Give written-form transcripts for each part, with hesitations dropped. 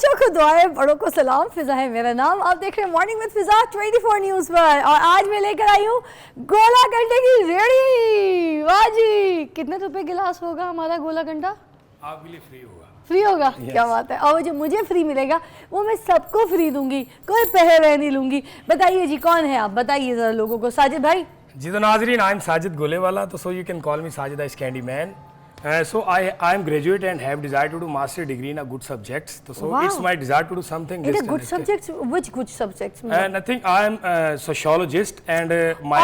बच्चों को दुआएं, बड़ों को सलाम। फिजा है मेरा नाम। आप देख रहे हैं मॉर्निंग विद फिजा 24 न्यूज़ पर और आज मैं लेकर आई हूँ गोला गंडे की रेडी। वाह जी, कितने रुपए गिलास होगा हमारा गोला गंडा? आपके लिए फ्री होगा। फ्री होगा? yes. क्या बात है। और जो मुझे फ्री मिलेगा वो मैं सबको फ्री दूंगी, कोई पहले नहीं लूंगी। बताइए जी, कौन है आप? बताइए जरा लोगों को। साजिद भाई जी तो नाजरीन, आई एम साजिद गोलेवाला, तो so you can call me Sajid as candy man. So I am graduate and have desire to do master degree in a good subjects. So wow. It's my desire to do something. In a good subjects? Which good subjects? Nothing. I am a sociologist and my.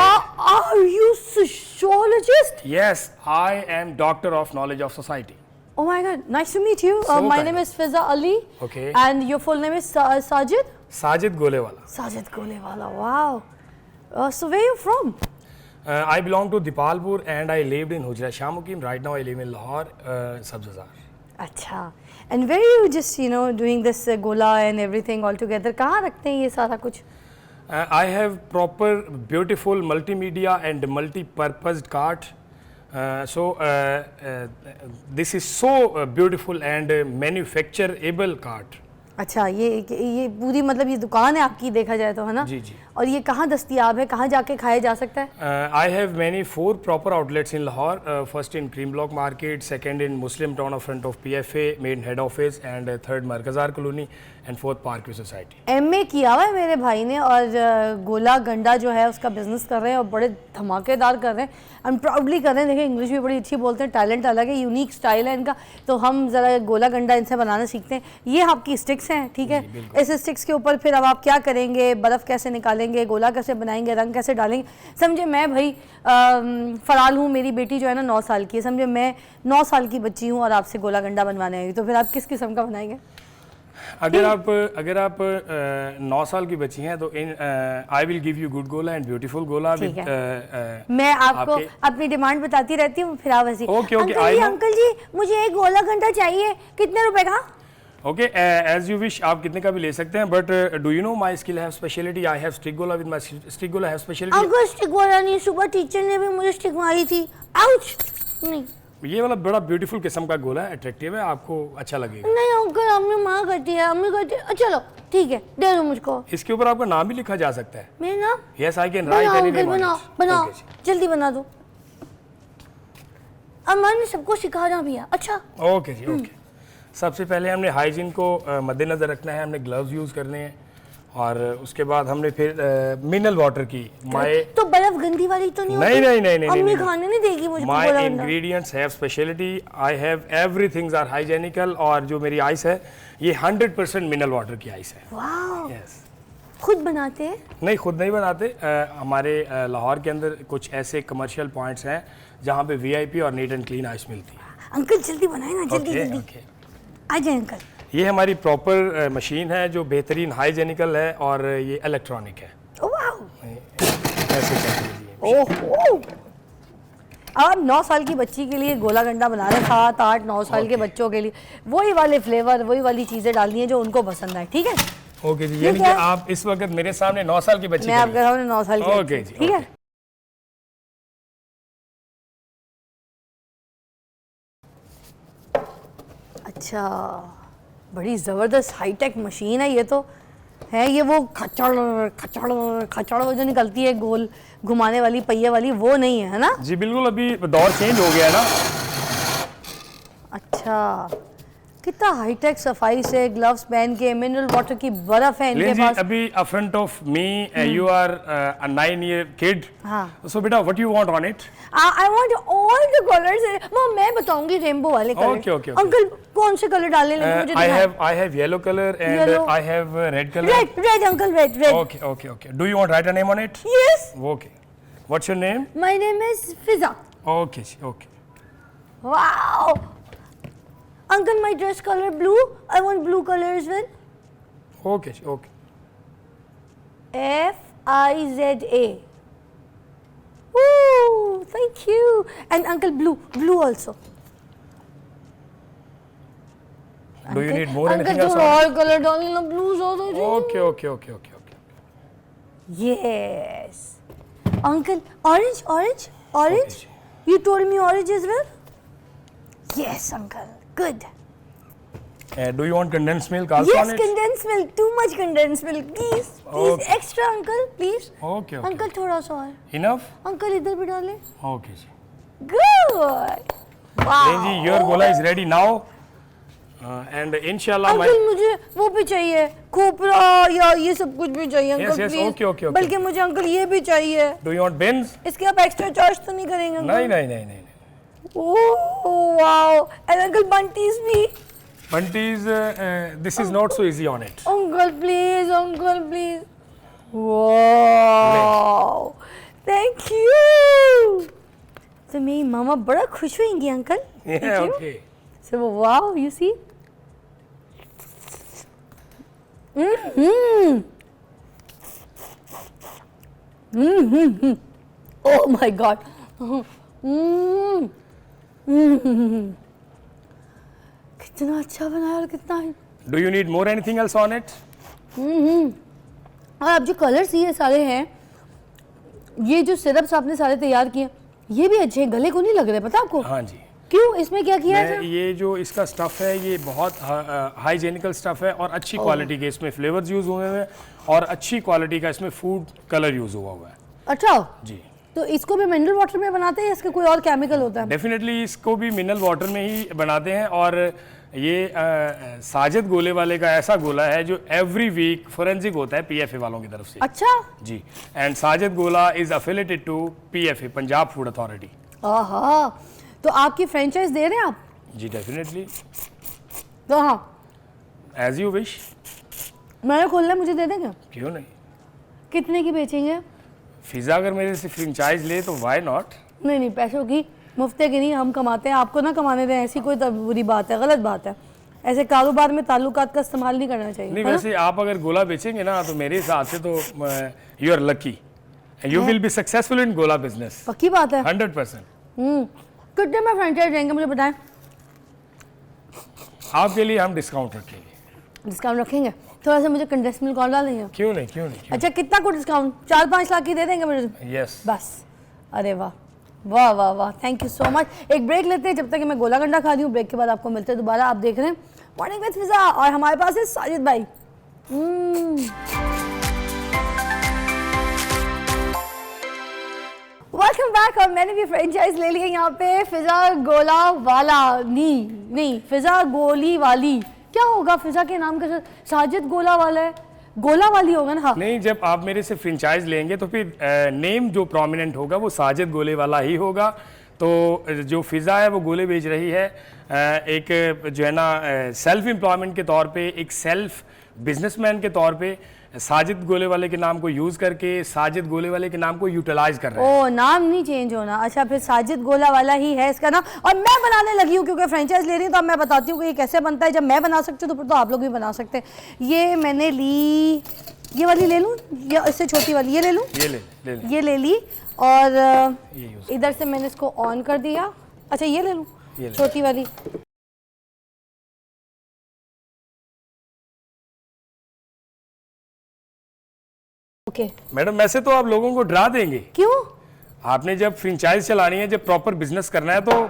Are you sociologist? Yes, I am doctor of knowledge of society. Oh my God! Nice to meet you. My name is Fiza Ali. Okay. And your full name is Sajid? Sajid Golewala. Sajid Golewala. Wow. So where are you from? I belong to Dipalpur and I lived in Hujra Shamukim. Right now I live in Lahore, Sabzazar. अच्छा. And where are you just doing this gola and everything all together? कहाँ रखते हैं ये सारा कुछ? I have proper beautiful multimedia and multi-purposed cart. This is so beautiful and manufacturable cart. अच्छा, ये पूरी मतलब ये दुकान है आपकी, देखा जाए तो, है ना? जी जी. और ये कहाँ दस्तियाब है, कहाँ जाके खाया जा सकता है? I have many 4 proper outlets in Lahore. First in Cream Block Market, second in Muslim Town of front of PFA main head office, and third Markazar Colony, and fourth Parkway Society. MA किया हुआ है मेरे भाई ने और गोला गंडा जो है उसका बिजनेस कर रहे हैं और बड़े धमाकेदार कर रहे हैं, हम प्राउडली कर रहे हैं। देखिए इंग्लिश भी बड़ी अच्छी बोलते हैं, टैलेंट अलग है, यूनिक स्टाइल है इनका। तो हम ज़रा गोला गंडा इनसे बनाना सीखते हैं। ये आपकी स्टिक्स हैं, ठीक है? इस स्टिक्स के ऊपर फिर अब आप क्या करेंगे? बर्फ़ कैसे निकालेंगे, गोला कैसे बनाएंगे, रंग कैसे डालेंगे? समझे मैं भाई फ़राल हूँ, मेरी बेटी जो है ना 9 साल की है, समझे मैं 9 साल की बच्ची हूँ और आपसे गोला गंडा बनवाने आई, तो फिर आप किस किस्म का बनाएंगे? अगर आप 9 साल की बच्ची हैं तो आई विल गिव यू गुड गोला एंड ब्यूटीफुल गोला। मैं आपको अपनी डिमांड बताती रहती हूँ, फिर आप ऐसी अंकल जी मुझे एक गोला गंडा चाहिए, कितने रुपए का? ओके, एज यू विश, आप कितने का भी ले सकते हैं, but do you know my skill have speciality? I have stick गोला विद माई स्टिक गोला हैव स्पेशलिटी। अंकल स्टिक गोला नहीं, सुबह टीचर ने भी मुझे स्टिक मारी थी। आउच! नहीं, ये वाला बड़ा ब्यूटीफुल किस्म का गोला है, अट्रैक्टिव है, आपको अच्छा लगेगा। नहीं अंकल, अम्मी माँ करती है, अम्मी करती है। चलो ठीक है, दे दो मुझको। इसके ऊपर आपका नाम भी लिखा जा सकता है। मेरा नाम? Yes, I can write any name. बनाओ जल्दी बना दो। अम्मा ने सबको सिखाना भी है। अच्छा ओके जी, ओके। सबसे पहले हमने हाइजीन को मद्देनजर रखना है, हमने ग्लव्स यूज करने हैं और उसके बाद हमने फिर मिनरल वाटर की तो बर्फ गंदी वाली तो नहीं? नहीं, अम्मी खाने नहीं देगी मुझे। My ingredients have speciality, I have everythings are hygienical, और जो मेरी आइस है ये 100% मिनरल वाटर की आइस है। वाओ! यस। खुद बनाते हैं? नहीं, खुद नहीं बनाते। हमारे लाहौर के अंदर कुछ ऐसे कमर्शियल पॉइंट्स हैं जहाँ पे VIP और नीट एंड क्लीन आइस मिलती है। अंकल जल्दी बनाए ना, जल्दी आ जाए अंकल। ये हमारी प्रॉपर मशीन है जो बेहतरीन हाइजेनिकल है और ये इलेक्ट्रॉनिक है। ऐसे ओहो! अब 9 साल की बच्ची के लिए गोला गंडा बना रहे, 7, 8, 9 साल के बच्चों के लिए वही वाले फ्लेवर, वही वाली चीजें डालनी है जो उनको पसंद आए, ठीक है? ओके जी। यानी कि आप इस वक्त मेरे सामने 9 साल की बच्ची, मैं आपके सामने 9 साल की, ओके जी, ठीक है? अच्छा, बड़ी ज़बरदस्त हाईटेक मशीन है ये तो, है ये वो खचड़ जो निकलती है गोल घुमाने वाली पहिए वाली, वो नहीं है ना? जी बिल्कुल, अभी दौर चेंज हो गया है ना। अच्छा, कितना हाईटेक सफाई से ग्लव्स पहन के, मिनरल वाटर की बर्फ है इनके पास। अभी front of me you are a 9-year kid. हाँ। So बेटा, what you want on it? I want all the colors. Mom, मैं बताऊंगी रेनबो वाले कलर। Okay. अंकल कौन से कलर डालने लगे मुझे? I have yellow color and I have red color. Red uncle, red. Okay. Do you want to write a name on it? Yes. Okay. What's your name? My name is Fiza. Okay. Wow. Uncle, my dress color blue. I want blue color as well. Okay. FIZA. Woo! Thank you. And uncle, blue also. Do you need more anything else? Uncle, all color डालने ना, blues also. Okay. Yes. Uncle, orange. Okay. You told me orange as well? Yes, uncle. Good. Do you want condensed milk also Yes, on it? condensed milk. Too much condensed milk. Please, please, Okay. extra, uncle, please. Okay, okay. Uncle थोड़ा सा और. Enough? Uncle इधर भी डालें. Okay जी. Good. Wow. Then जी, your gola is ready now. And inshallah my. Uncle मुझे वो भी चाहिए, खोपरा या ये सब कुछ भी चाहिए uncle Yes, yes, please. okay, okay, okay. बल्कि मुझे अंकल ये भी चाहिए. Do you want beans? इसके आप एक्स्ट्रा चार्ज तो नहीं करेंगे अंकल? नहीं नहीं नहीं नहीं. Oh wow. And uncle Bunty's भी. Bunties, this is not so easy on it. Uncle please, uncle please. Wow. Thank you. तो मेरी मामा बड़ा खुश होंगी uncle. Yeah, okay. So wow, you see? Oh my God. कितना अच्छा बनाया और कितना. Do you need more anything else on it? और अब जो कलर्स ये सारे हैं, ये जो सिरप्स आपने सारे तैयार किए, ये भी अच्छे हैं, गले को नहीं लग रहे, पता आपको? हाँ जी. क्यों, इसमें क्या किया है? ये जो इसका स्टफ़ है ये बहुत हाइजेनिकल स्टफ़ है और अच्छी क्वालिटी के इसमें फ्लेवर्स यूज़ हुए हैं और अच्छी क्वालिटी का इसमें फूड कलर यूज़ हुआ हुआ है. अच्छा जी. तो इसको भी मिनरल वाटर में बनाते हैं या इसका कोई और केमिकल होता है? डेफिनेटली इसको भी मिनरल वाटर में ही बनाते हैं और ये साजिद गोले वाले का ऐसा गोला है जो एवरी वीक फोरेंसिक होता है पीएफए वालों की तरफ से. अच्छा जी. And Sajid gola is affiliated to PFA, Punjab food authority. आहा, तो आपकी फ्रेंचाइज दे रहे हैं आप? जी डेफिनेटली. तो हाँ, एज यू विश. मैंने खोलना है, मुझे दे देंगे? क्यों नहीं. कितने की बेचेंगे? फिज़ा अगर मेरे से फ्रेंचाइज ले तो वाई नॉट. नहीं नहीं, पैसों की, मुफ्ते की नहीं, हम कमाते हैं, आपको ना कमाने दें, ऐसी कोई बुरी बात है, गलत बात है. ऐसे कारोबार में ताल्लुकात का इस्तेमाल नहीं करना चाहिए. नहीं वैसे आप अगर गोला बेचेंगे ना तो मेरे हिसाब से तो you are lucky. You will be successful in gola business. पक्की बात है. 100%. कितने में फ्रेंचाइज देंगे मुझे बताएं? आपके लिए हम डिस्काउंट रखेंगे. डिस्काउंट रखेंगे? थोड़ा सा मुझे कंडेंस मिल्क और डालेंगे? क्यों नहीं, क्यों नहीं. अच्छा, कितना को डिस्काउंट? 4-5 लाख की दे देंगे मुझे? यस. बस. अरे वाह वाह वाह वाह, थैंक यू सो मच. एक ब्रेक लेते हैं जब तक कि मैं गोला गंडा खा रही हूँ. ब्रेक के बाद आपको मिलते हैं दोबारा. आप देख रहे हैं मॉर्निंग विद फिजा और हमारे पास है साजिद भाई. Welcome back. और मैंने भी फ्रेंचाइज ले लिया यहाँ पे. फिजा गोला वाला नहीं, फिजा गोली वाली. क्या होगा फिजा के नाम के साथ? साजिद गोला वाला है, गोला वाली होगा ना? हाँ. नहीं, जब आप मेरे से फ्रेंचाइज लेंगे तो फिर नेम जो प्रोमिनेंट होगा वो साजिद गोले वाला ही होगा. तो जो फिज़ा है वो गोले बेच रही है एक जो है ना सेल्फ एम्प्लॉयमेंट के तौर पे, एक सेल्फ बिजनेसमैन के तौर पे साजिद गोले वाले के नाम को यूज़ करके साजिद गोले वाले के नाम को यूटिलाइज कर रहे हैं. ओ, नाम नहीं चेंज होना. अच्छा, फिर साजिद गोला वाला ही है इसका नाम. और मैं बनाने लगी हूँ क्योंकि फ्रेंचाइज ले रही हूँ, तो अब मैं बताती हूँ कि ये कैसे बनता है. जब मैं बना सकती हूँ तो फिर तो आप लोग भी बना सकते हैं. ये मैंने ली, ये वाली ले लूँ या इससे छोटी वाली ये ले लूँ? ये ले ली. और इधर से मैंने इसको ऑन कर दिया. अच्छा, ये ले लूँ छोटी वाली? ओके. मैडम वैसे तो आप लोगों को डरा देंगे. क्यों? आपने जब फ्रेंचाइज चलानी है, जब प्रॉपर बिजनेस करना है, तो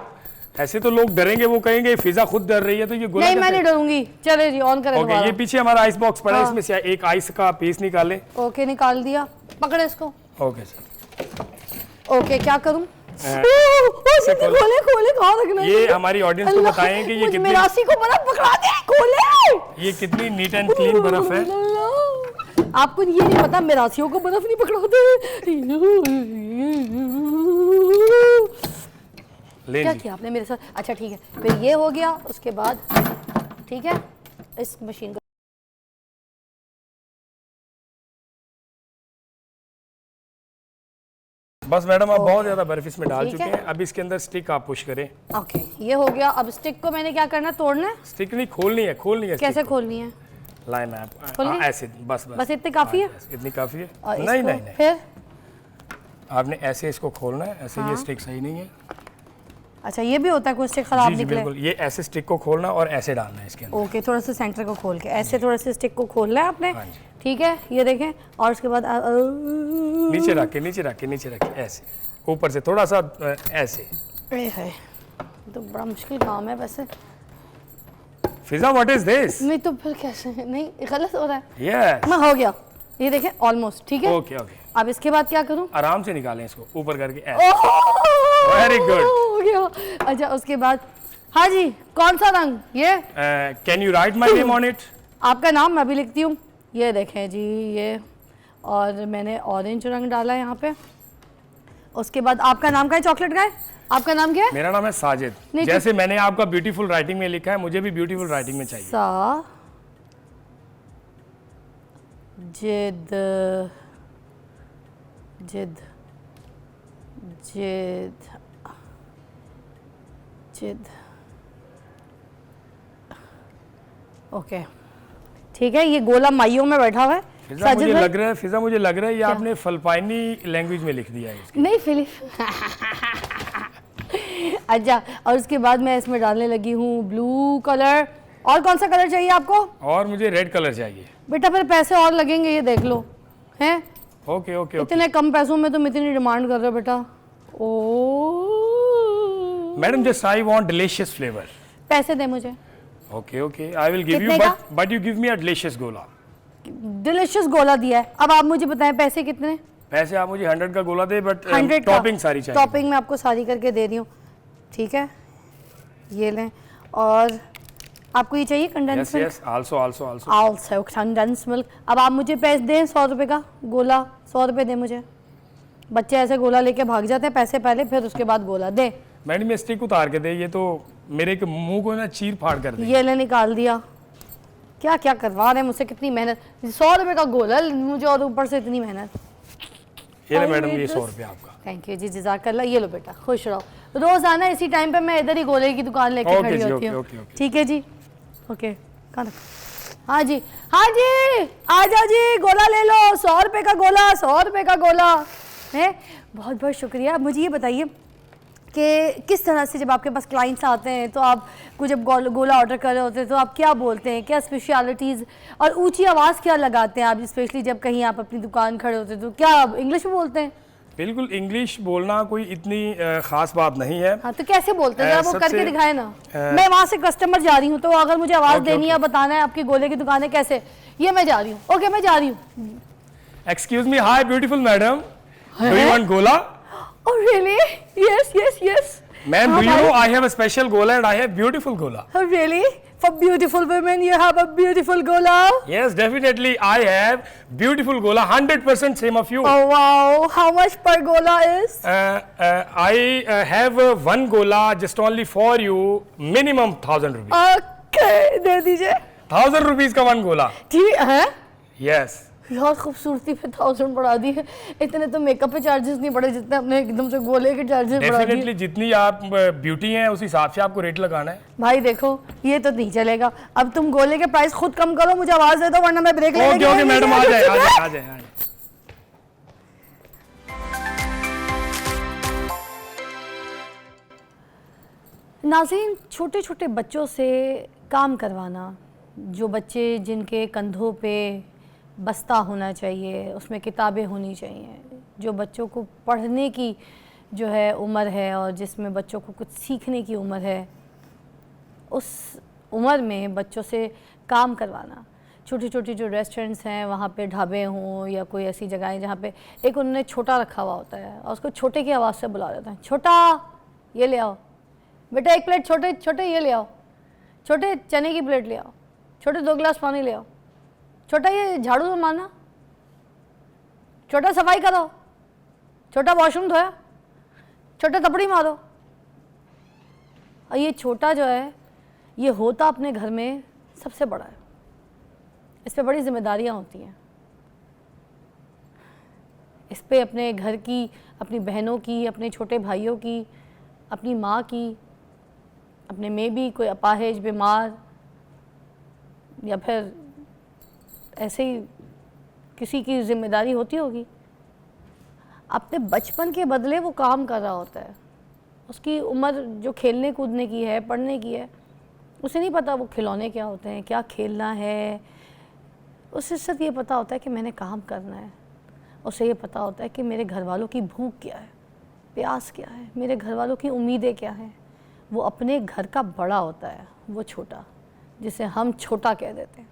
ऐसे तो लोग डरेंगे. वो कहेंगे फिजा खुद डर रही है तो ये गोला नहीं, मैं नहीं डरूंगी. चले जी, ऑन करें. ओके, ये पीछे हमारा आइस बॉक्स पड़ा है. हाँ. इसमें से एक आइस का पीस निकालें. ओके, निकाल दिया. पकड़े इसको. Okay sir. ओके, क्या करूं? खोले खोले कहाँ रखना है? ये हमारी ऑडियंस को बताएं कि ये कितनी, मेरासी को बर्फ पकड़ा दे. खोले. ये कितनी नीट एंड क्लीन बर्फ है. आपको ये नहीं पता मेरासियों को बर्फ नहीं पकड़ाते. क्या किया आपने मेरे साथ? अच्छा ठीक है, फिर ये हो गया. उसके बाद ठीक है, इस मशीन को बस मैडम आप बहुत ज्यादा बर्फ इसमें डाल चुके हैं. अब इसके अंदर स्टिक आप पुश करें. ओके, ये हो गया. अब स्टिक को मैंने क्या करना है? तोड़ना है? स्टिक नहीं, खोलनी है. खोलनी है. कैसे खोलनी है? लाइन आप ऐसे बस इतनी काफी है? इतनी काफी है. नहीं नहीं नहीं, फिर आपने ऐसे इसको खोलना है. ऐसे ये स्टिक सही नहीं है. अच्छा, ये भी होता है कोई स्टिक खराब निकले? बिल्कुल. ये ऐसे स्टिक को खोलना और ऐसे डालना है इसके अंदर. ओके, थोड़ा सा सेंटर को खोल के ऐसे थोड़ा सा स्टिक को खोलना है आपने. ठीक है, ये देखें. और उसके बाद नीचे रख के ऐसे ऊपर से थोड़ा सा ऐसे. है तो बड़ा मुश्किल काम है वैसे. फिजा व्हाट इज दिस? नहीं तो फिर कैसे, नहीं गलत हो रहा है। यस, मैं हो गया, ये देखें ऑलमोस्ट ठीक है। ओके ओके, अब इसके बाद क्या करूं? आराम से निकालें इसको ऊपर करके। Very good. हो गया। अच्छा उसके बाद, हाँ जी, कौन सा रंग ये? Can you right my name on it? आपका नाम मैं भी लिखती हूँ। ये देखें जी, ये, और मैंने ऑरेंज रंग डाला है यहाँ पे। उसके बाद आपका नाम क्या है? चॉकलेट का है? आपका नाम क्या है? मेरा नाम है साजिद। नहीं, जैसे मैंने आपका ब्यूटीफुल राइटिंग में लिखा है, मुझे भी ब्यूटीफुल राइटिंग में चाहिए। जिद जिद जिद जिद, ओके ठीक है। ये गोला माइयों में बैठा हुआ है। फिजा मुझे लग रहा है, फिजा मुझे लग रहा है ये आपने फिलिपाइनी लैंग्वेज में लिख दिया है इसके। नहीं फिलिप अच्छा, और उसके बाद मैं इसमें डालने लगी हूँ ब्लू कलर। और कौन सा कलर चाहिए आपको? और मुझे रेड कलर चाहिए। बेटा फिर पैसे और लगेंगे, ये देख लो हैं। ओके ओके, इतने कम पैसों में तुम इतनी डिमांड कर रहे हो बेटा। Oh madam just I want delicious flavour. पैसे दे मुझे। Okay okay, I will give you, कितने का? But you give me a delicious gola. Delicious गोला दिया है, अब आप मुझे बताएं पैसे कितने? पैसे आप मुझे 100 का गोला दे, बट 100 टॉपिंग सारी चाहिए। टॉपिंग मैं आपको सारी करके दे रही हूँ, ठीक है। ये लें। और आपको ये चाहिए condense milk? Yes, also condense milk. अब आप मुझे पैसे दें 100 रुपये का गोला, 100 रुपये दें मुझे। बच्चे ऐसे गोला लेके भाग जाते हैं, पैसे पहले फिर उसके बाद गोला दे। मैडम ये स्टिक उतार के दे, ये तो मेरे के मुंह को ना चीर फाड़ कर दे। ये ले निकाल दिया। क्या क्या करवा रहे हैं मुझसे, कितनी मेहनत। 100 रुपये का गोला मुझे और ऊपर से इतनी मेहनत। ये ले मैडम, ये 100 रुपये आपका। थैंक यू जी, जज़ाकल्लाह। ये लो बेटा, खुश रहो। रोजाना इसी टाइम पे मैं इधर ही गोले की दुकान लेके खड़ी होती हूँ, ठीक है जी। ओके, कहाँ रखा? हाँ जी, हाँ जी, आ जाओ जी, गोला ले लो। 100 रुपये का गोला, 100 रुपये का गोला है। बहुत बहुत शुक्रिया। मुझे ये बताइए कि किस तरह से जब आपके पास क्लाइंट्स आते हैं तो आपको जब गोला ऑर्डर कर रहे होते हैं तो आप क्या बोलते हैं, क्या स्पेशलिटीज़ और ऊंची आवाज़ क्या लगाते हैं आप, स्पेशली जब कहीं आप अपनी दुकान खड़े होते हैं तो क्या आप इंग्लिश में बोलते हैं? बिल्कुल, इंग्लिश बोलना कोई इतनी खास बात नहीं है। हाँ, तो कैसे बोलते हैं? वो करके दिखाए ना। मैं वहाँ से कस्टमर जा रही हूँ तो अगर मुझे आवाज़ देनी है, बताना है आपकी गोले की दुकान है कैसे, ये मैं जा रही हूँ। ओके, मैं जा रही हूँ। Excuse me, hi beautiful madam, do you want गोला? Oh really? Yes, yes, yes. Ma'am, do you know I have a special gola and I have beautiful gola. Oh really? For beautiful women, you have a beautiful gola. Yes, definitely I have beautiful gola, 100% same of you. Oh wow! How much per gola is? I have one gola just only for you, minimum 1000 rupees. Okay, दे दीजिए। 1000 rupees का one gola. ठीक है? Yes. यार खूबसूरती पे 1000 बढ़ा दी है। इतने तो मेकअप पे चार्जेस नहीं बढ़े जितने अपने एकदम से गोले के चार्जेस बढ़ा दिए। डेफिनेटली जितनी आप ब्यूटी हैं उस हिसाब से आपको रेट लगाना है। भाई देखो, ये तो नहीं चलेगा। अब तुम गोले के प्राइस खुद कम करो, मुझे आवाज दे दो वरना मैं ब्रेक ले लेंगे। ओके मैडम, आ जाए आ जाए। नाज़रीन, छोटे छोटे बच्चों से काम करवाना, जो बच्चे जिनके कंधों पे बस्ता होना चाहिए, उसमें किताबें होनी चाहिए, जो बच्चों को पढ़ने की जो है उम्र है और जिसमें बच्चों को कुछ सीखने की उम्र है, उस उम्र में बच्चों से काम करवाना। छोटी छोटी जो रेस्टोरेंट्स हैं वहाँ पे ढाबे हों या कोई ऐसी जगहें जहाँ पे एक उन्होंने छोटा रखा हुआ होता है और उसको छोटे की आवाज़ से बुला देते हैं, छोटा ये ले आओ बेटा, एक प्लेट छोटे छोटे ये ले आओ, छोटे चने की प्लेट ले आओ, छोटे 2 गिलास पानी ले आओ, छोटा ये झाड़ू तो मारना, छोटा सफाई करो, छोटा वॉशरूम धोया, छोटा तपड़ी मारो। और ये छोटा जो है ये होता अपने घर में सबसे बड़ा है, इस पे बड़ी जिम्मेदारियां होती हैं, इस पे अपने घर की, अपनी बहनों की, अपने छोटे भाइयों की, अपनी माँ की, अपने में भी कोई अपाहिज बीमार या फिर ऐसे ही किसी की जिम्मेदारी होती होगी। अपने बचपन के बदले वो काम कर रहा होता है, उसकी उम्र जो खेलने कूदने की है, पढ़ने की है, उसे नहीं पता वो खिलौने क्या होते हैं, क्या खेलना है। उसे सिर्फ ये पता होता है कि मैंने काम करना है, उसे ये पता होता है कि मेरे घर वालों की भूख क्या है, प्यास क्या है, मेरे घर वालों की उम्मीदें क्या हैं। वो अपने घर का बड़ा होता है, वो छोटा। जिसे हम छोटा कह देते हैं।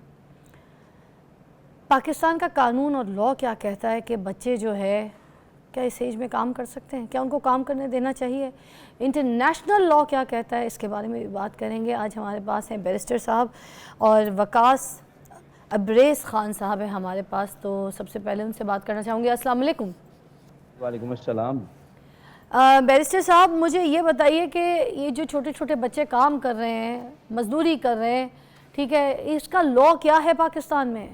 पाकिस्तान का कानून और लॉ क्या कहता है कि बच्चे जो है क्या इस एज में काम कर सकते हैं, क्या उनको काम करने देना चाहिए? इंटरनेशनल लॉ क्या कहता है, इसके बारे में भी बात करेंगे। आज हमारे पास हैं बैरिस्टर साहब और वकास अब्रेस ख़ान साहब हैं हमारे पास। तो सबसे पहले उनसे बात करना चाहूँगी। अस्सलाम वालेकुम। वालेकुम अस्सलाम। बैरिस्टर साहब, मुझे ये बताइए कि ये जो छोटे छोटे बच्चे काम कर रहे हैं, मजदूरी कर रहे हैं, ठीक है, इसका लॉ क्या है पाकिस्तान में?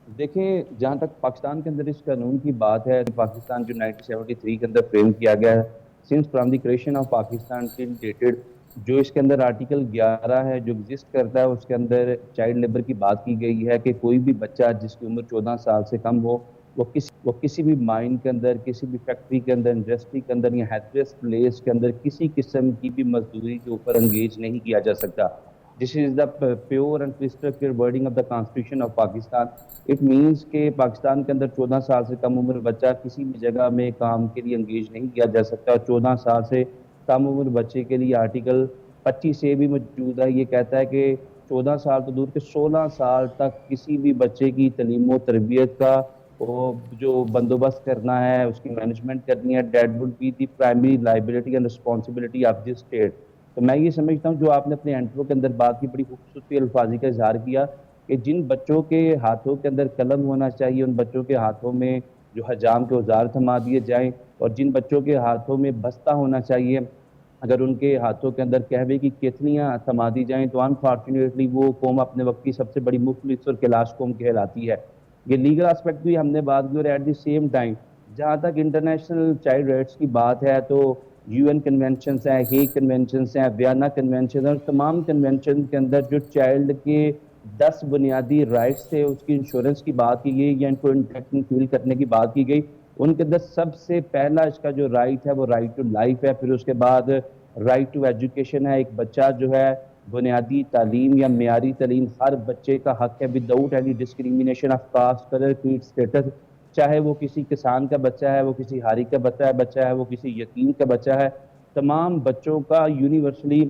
देखें, जहाँ तक पाकिस्तान के अंदर इस कानून की बात है, पाकिस्तान जो 1973 के अंदर फ्रेम किया गया है, since from the creation of Pakistan till dated, जो इसके अंदर आर्टिकल 11 है जो एग्जिस्ट करता है, उसके अंदर चाइल्ड लेबर की बात की गई है कि कोई भी बच्चा जिसकी उम्र 14 साल से कम हो, वो किसी भी माइन के अंदर, किसी भी फैक्ट्री के अंदर, इंडस्ट्री के अंदर या हैजरस प्लेस के अंदर किसी किस्म की भी मजदूरी के ऊपर एंगेज नहीं किया जा सकता। This is the pure and crystal clear wording of the constitution of Pakistan. It means के पाकिस्तान के अंदर 14 साल से कम उम्र बच्चा किसी भी जगह में काम के लिए एंगेज नहीं किया जा सकता। 14 साल से कम उम्र बच्चे के लिए आर्टिकल 25 से भी मौजूद है। ये कहता है कि 14 साल तो दूर के 16 साल तक किसी भी बच्चे की तलीम व तरबियत का जो बंदोबस्त करना है, उसकी मैनेजमेंट करनी है, that would be the primary liability and responsibility of this state. तो मैं ये समझता हूँ जो आपने अपने एंट्रो के अंदर बात की, बड़ी खूबसूरती अल्फाजी का इजहार किया कि जिन बच्चों के हाथों के अंदर कलम होना चाहिए, उन बच्चों के हाथों में जो हजाम के औजार थमा दिए जाएं, और जिन बच्चों के हाथों में बस्ता होना चाहिए, अगर उनके हाथों के अंदर कहवे की केतलियाँ थमा दी जाएं तो अनफॉर्चुनेटली वो कौम अपने वक्त की सबसे बड़ी मुखलिस और कैलाश कौम कहलाती है। ये लीगल एस्पेक्ट भी हमने बात की, और एट द सेम टाइम जहाँ तक इंटरनेशनल चाइल्ड राइट्स की बात है तो यूएन कन्वेंशन हैं, हेग कन्वेंशन हैं, वियना कन्वेंशन, और तमाम कन्वेंशन के अंदर जो चाइल्ड के 10 बुनियादी राइट्स थे उसकी इंश्योरेंस की बात की गई या इनको इंटैक्ट फील करने की बात की गई। उनके अंदर सबसे पहला इसका जो राइट है वो राइट टू लाइफ है। फिर उसके बाद राइट टू एजुकेशन है। एक बच्चा जो है बुनियादी तालीम या मेयारी तालीम हर बच्चे का हक है, without any discrimination of caste, colour, creed, status. चाहे वो किसी किसान का बच्चा है, वो किसी हारी का बच्चा है, वो किसी यतीम का बच्चा है, तमाम बच्चों का यूनिवर्सली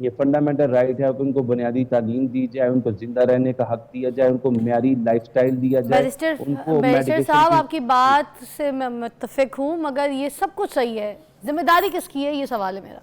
ये फंडामेंटल राइट है कि उनको बुनियादी तालीम दी जाए, उनको जिंदा रहने का हक दिया जाए, उनको मेयारी लाइफस्टाइल दिया जाए। बैरिस्टर साहब, आपकी बात से मैं मुत्तफिक हूँ, मगर ये सब कुछ सही है, जिम्मेदारी किसकी है, ये सवाल है मेरा।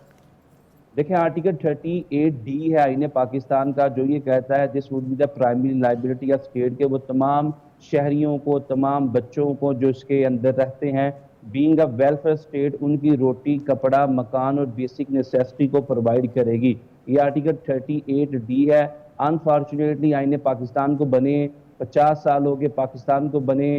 देखिए, आर्टिकल 38D है आईने पाकिस्तान का, जो ये कहता है this would be the primary liability of state, के वो तमाम शहरियों को, तमाम बच्चों को जो इसके अंदर रहते हैं, बीइंग अ वेलफेयर स्टेट, उनकी रोटी, कपड़ा, मकान और बेसिक नेसेसिटी को प्रोवाइड करेगी। ये आर्टिकल 38D है। अनफॉर्चुनेटली आईने पाकिस्तान को बने 50 साल हो गए, पाकिस्तान को बने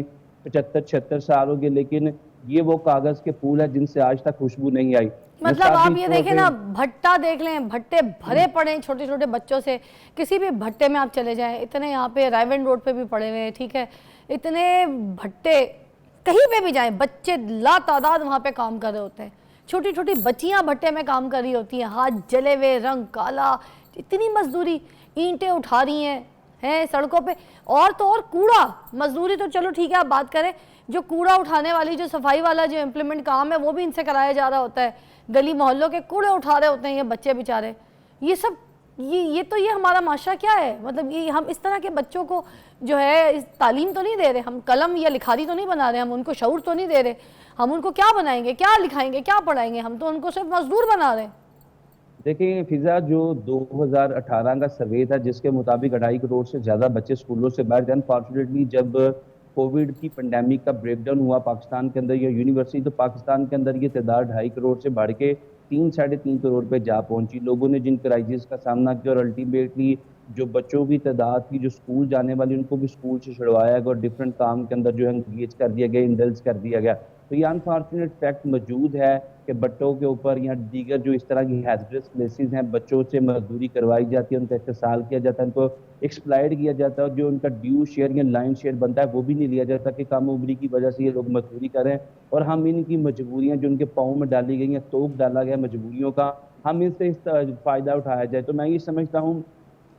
75-76 साल हो गए, लेकिन ये वो कागज के फूल है जिनसे आज तक खुशबू नहीं आई। मतलब आप ये देखें ना, भट्टा देख लें, भट्टे भरे पड़े हैं छोटे छोटे बच्चों से। किसी भी भट्टे में आप चले जाएं, इतने यहाँ पे रायवन रोड पे भी पड़े हुए हैं, ठीक है, इतने भट्टे, कहीं पे भी जाएं बच्चे ला तादाद वहाँ पे काम कर रहे होते हैं। छोटी छोटी बच्चियाँ भट्टे में काम कर रही होती हैं, हाथ जले हुए, रंग काला, इतनी मजदूरी, ईंटें उठा रही हैं सड़कों पे। और तो और कूड़ा, मजदूरी तो चलो ठीक है आप बात करें, जो कूड़ा उठाने वाली, जो सफाई वाला जो इम्प्लीमेंट काम है वो भी इनसे कराया जा रहा होता है। गली मोहल्लों के कूड़े उठा रहे होते हैं ये बच्चे बेचारे। ये सब ये हमारा माशरा क्या है? मतलब ये हम इस तरह के बच्चों को जो है इस तालीम तो नहीं दे रहे, हम कलम या लिखारी तो नहीं बना रहे, हम उनको शऊर तो नहीं दे रहे। हम उनको क्या बनाएंगे, क्या लिखाएंगे, क्या पढ़ाएंगे? हम तो उनको सिर्फ मजदूर बना रहे हैं। देखिए फिजा, जो 2018 का सर्वे था जिसके मुताबिक 2.5 करोड़ से ज़्यादा बच्चे स्कूलों से बाहर थे। अनफॉर्चुनेटली जब कोविड की पेंडेमिक का ब्रेकडाउन हुआ पाकिस्तान के अंदर या यूनिवर्सिटी, तो पाकिस्तान के अंदर ये तादाद 2.5 करोड़ से बढ़ के 3-3.5 करोड़ पे जा पहुंची। लोगों ने जिन क्राइसिस का सामना किया और अल्टीमेटली जो बच्चों की तादाद थी जो स्कूल जाने वाली, उनको भी स्कूल से छुड़वाया गया और डिफरेंट काम के अंदर जो है इंगेज कर दिया गया, इंडल्ज कर दिया गया। तो ये अनफॉर्चुनेट फैक्ट मौजूद है कि बच्चों के ऊपर या दीगर जो इस तरह की हैजरस प्लेसेस हैं, बच्चों से मजदूरी करवाई जाती है, उनका इस्तेसाल किया जाता है, उनको एक्सप्लाइड किया जाता है, और जो उनका ड्यू शेयर या लाइन शेयर बनता है वो भी नहीं लिया जाता कि कम उम्री की वजह से ये लोग मजदूरी करें। और हम इनकी मजबूरियाँ जो उनके पाँव में डाली गई हैं, तोप डाला गया मजबूरियों का, हम इससे फ़ायदा उठाया जाए। तो मैं ये समझता हूँ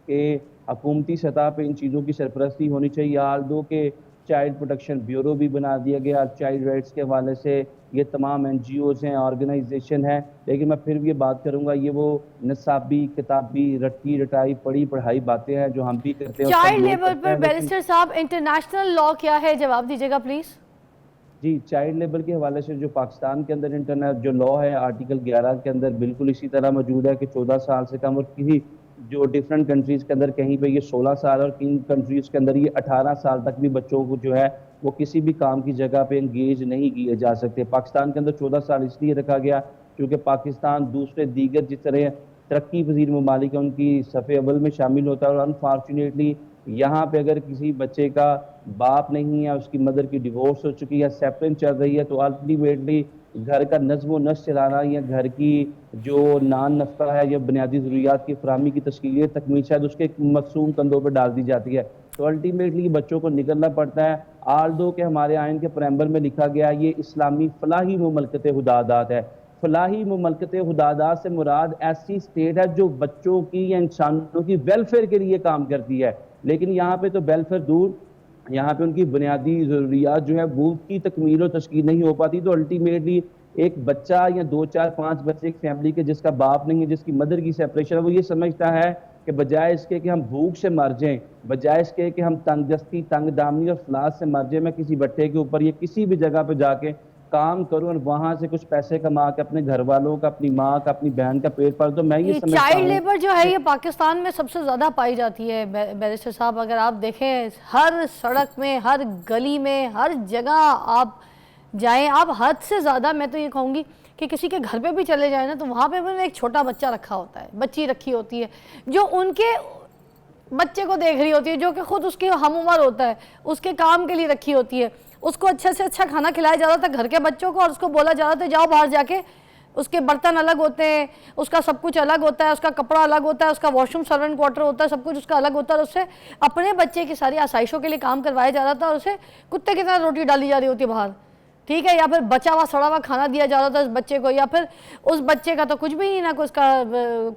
कि हुकूमती सतह पर इन चीज़ों की सरपरस्ती होनी चाहिए। आल दो के चाइल्ड प्रोटेक्शन ब्यूरो भी बना दिया गया, चाइल्ड राइट्स के हवाले से ये तमाम NGOs हैं, ऑर्गेनाइजेशन है, लेकिन मैं फिर भी ये बात करूंगा, ये वो नसाबी, किताबी, रट्टी रटाई, पढ़ी पढ़ाई बातें हैं जो हम भी करते हैं। चाइल्ड लेबर पर बैरिस्टर साहब इंटरनेशनल लॉ क्या है, जवाब दीजिएगा प्लीज। जी, चाइल्ड लेबर के हवाले से जो पाकिस्तान के अंदर इंटरनेट जो लॉ है आर्टिकल 11 के अंदर बिल्कुल इसी तरह मौजूद है कि 14 साल से कम, और किसी जो डिफरेंट कंट्रीज़ के अंदर कहीं पे ये 16 साल और किन कंट्रीज़ के अंदर ये 18 साल तक भी बच्चों को जो है वो किसी भी काम की जगह पे इंगेज नहीं किए जा सकते। पाकिस्तान के अंदर 14 साल इसलिए रखा गया क्योंकि पाकिस्तान दूसरे दीगर जिस तरह तरक्की पजीर ममालिक है उनकी सफ़े अव्वल में शामिल होता है, और अनफॉर्चुनेटली यहाँ पे अगर किसी बच्चे का बाप नहीं है, उसकी मदर की डिवोर्स हो चुकी है, सेपरेट चल रही है, तो अल्टीमेटली घर का नज़्म व नस्र चलाना या घर की जो नान नफ्ता है या बुनियादी ज़रूरियात की फराहमी की तश्कील तकमील शायद उसके मखसूम कंधों पर डाल दी जाती है। तो अल्टीमेटली बच्चों को निकलना पड़ता है। आल दो के हमारे आइन के प्रेम्बल में लिखा गया ये इस्लामी फलाही मुमलकत हुदादात है। फलाही मुमलकत हुदादात से मुराद ऐसी स्टेट है जो बच्चों की या इंसानों की वेलफेयर के लिए काम करती है, लेकिन यहाँ पे तो वेलफेयर दूर, यहाँ पे उनकी बुनियादी ज़रूरियात जो है वो की तकमील और तश्कील नहीं हो पाती। तो अल्टीमेटली एक बच्चा या 2, 4, 5 बच्चे एक फैमिली के जिसका बाप नहीं है, जिसकी मदर की सेपरेशन है, वो ये समझता है कि बजाय इसके कि हम भूख से मर जाएं, बजाय इसके कि हम तंगदस्ती, तंग दामनी और फलास से मर जाएं, मैं किसी भट्टे के ऊपर या किसी भी जगह पर जाके काम करूं और वहां से कुछ पैसे कमा के अपने घर वालों का, अपनी माँ का, अपनी बहन का पेट पाल। तो मैं ये समझता हूं चाइल्ड लेबर जो है ये पाकिस्तान में सबसे ज़्यादा पाई जाती है बैरिस्टर साहब। अगर आप देखें हर सड़क में, हर गली में, हर जगह आप जाएं, आप हद से ज़्यादा, मैं तो ये कहूँगी कि किसी के घर पे भी चले जाए ना तो वहाँ पे भी एक छोटा बच्चा रखा होता है, बच्ची रखी होती है जो उनके बच्चे को देख रही होती है, जो कि खुद उसकी हम उम्र होता है, उसके काम के लिए रखी होती है। उसको अच्छे से अच्छा खाना खिलाया जा रहा था घर के बच्चों को, और उसको बोला जा रहा था जाओ बाहर जाके, उसके बर्तन अलग होते हैं, उसका सब कुछ अलग होता है, उसका कपड़ा अलग होता है, उसका वॉशरूम सर्वेंट क्वार्टर होता है, सब कुछ उसका अलग होता है। और उससे अपने बच्चे की सारी आसाइशों के लिए काम करवाया जा रहा था, और उसे कुत्ते की तरह रोटी डाली जा रही होती है बाहर, ठीक है, या फिर बचा हुआ सड़ा हुआ खाना दिया जा रहा था उस बच्चे को, या फिर उस बच्चे का तो कुछ भी नहीं, ना उसका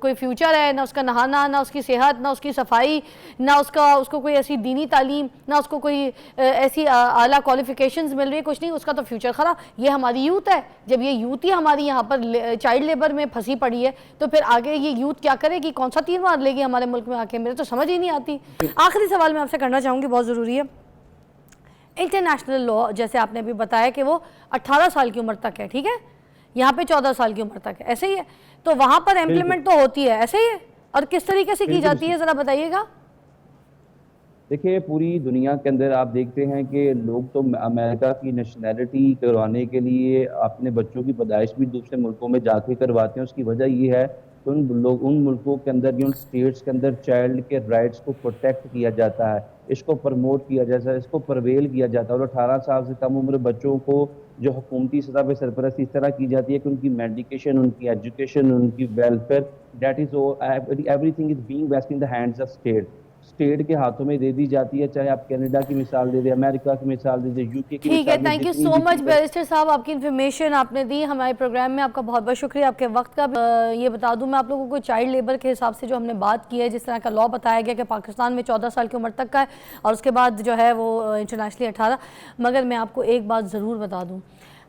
कोई फ्यूचर है, ना उसका नहाना, ना उसकी सेहत, ना उसकी सफाई, ना उसको कोई ऐसी दीनी तालीम, ना उसको कोई ऐसी आला क्वालिफिकेशंस मिल रही है, कुछ नहीं, उसका तो फ्यूचर खराब। ये हमारी यूथ है। जब ये यूथ ही हमारी यहाँ पर चाइल्ड लेबर में फंसी पड़ी है तो फिर आगे ये यूथ क्या करेगी, कौन सा तीर मार लेगी हमारे मुल्क में आके, मेरे तो समझ ही नहीं आती। आखिरी सवाल मैं आपसे करना चाहूँगी, बहुत ज़रूरी है। इंटरनेशनल लॉ जैसे आपने अभी बताया कि वो 18 साल की उम्र तक है, ठीक है, यहाँ पे 14 साल की उम्र तक है, ऐसे ही है, तो वहाँ पर इम्प्लीमेंट तो होती है ऐसे ही है, और किस तरीके से की जाती है ज़रा बताइएगा। देखिए, पूरी दुनिया के अंदर आप देखते हैं कि लोग तो अमेरिका की नेशनैलिटी करवाने के लिए अपने बच्चों की पैदाइश भी दूसरे मुल्कों में जाके करवाते हैं। उसकी वजह ये है कि उन मुल्कों के अंदर, उन स्टेट्स के अंदर चाइल्ड के राइट्स को प्रोटेक्ट किया जाता है, इसको प्रमोट किया जाता है, इसको परवेल किया जाता है। और 18 साल से कम उम्र बच्चों को जो हुकूमती सतह पर सरपरस्ती इस तरह की जाती है कि उनकी मेडिकेशन, उनकी एजुकेशन, उनकी welfare, that is everything is being vest in the hands of state के हाथों में दे दी जाती है। चाहे आप कनाडा की मिसाल दे दें, अमेरिका की मिसाल दे दें, यूके की। ठीक है, thank you so much barrister साहब, आपकी इन्फॉर्मेशन आपने दी हमारे प्रोग्राम में, आपका बहुत बहुत शुक्रिया, आपके वक्त का। ये बता दूं मैं आप लोगों को, चाइल्ड लेबर के हिसाब से जो हमने बात की है, जिस तरह का लॉ बताया गया कि पाकिस्तान में 14 साल की उम्र तक का है और उसके बाद जो है वो इंटरनेशनली 18। मगर मैं आपको एक बात ज़रूर बता दूँ,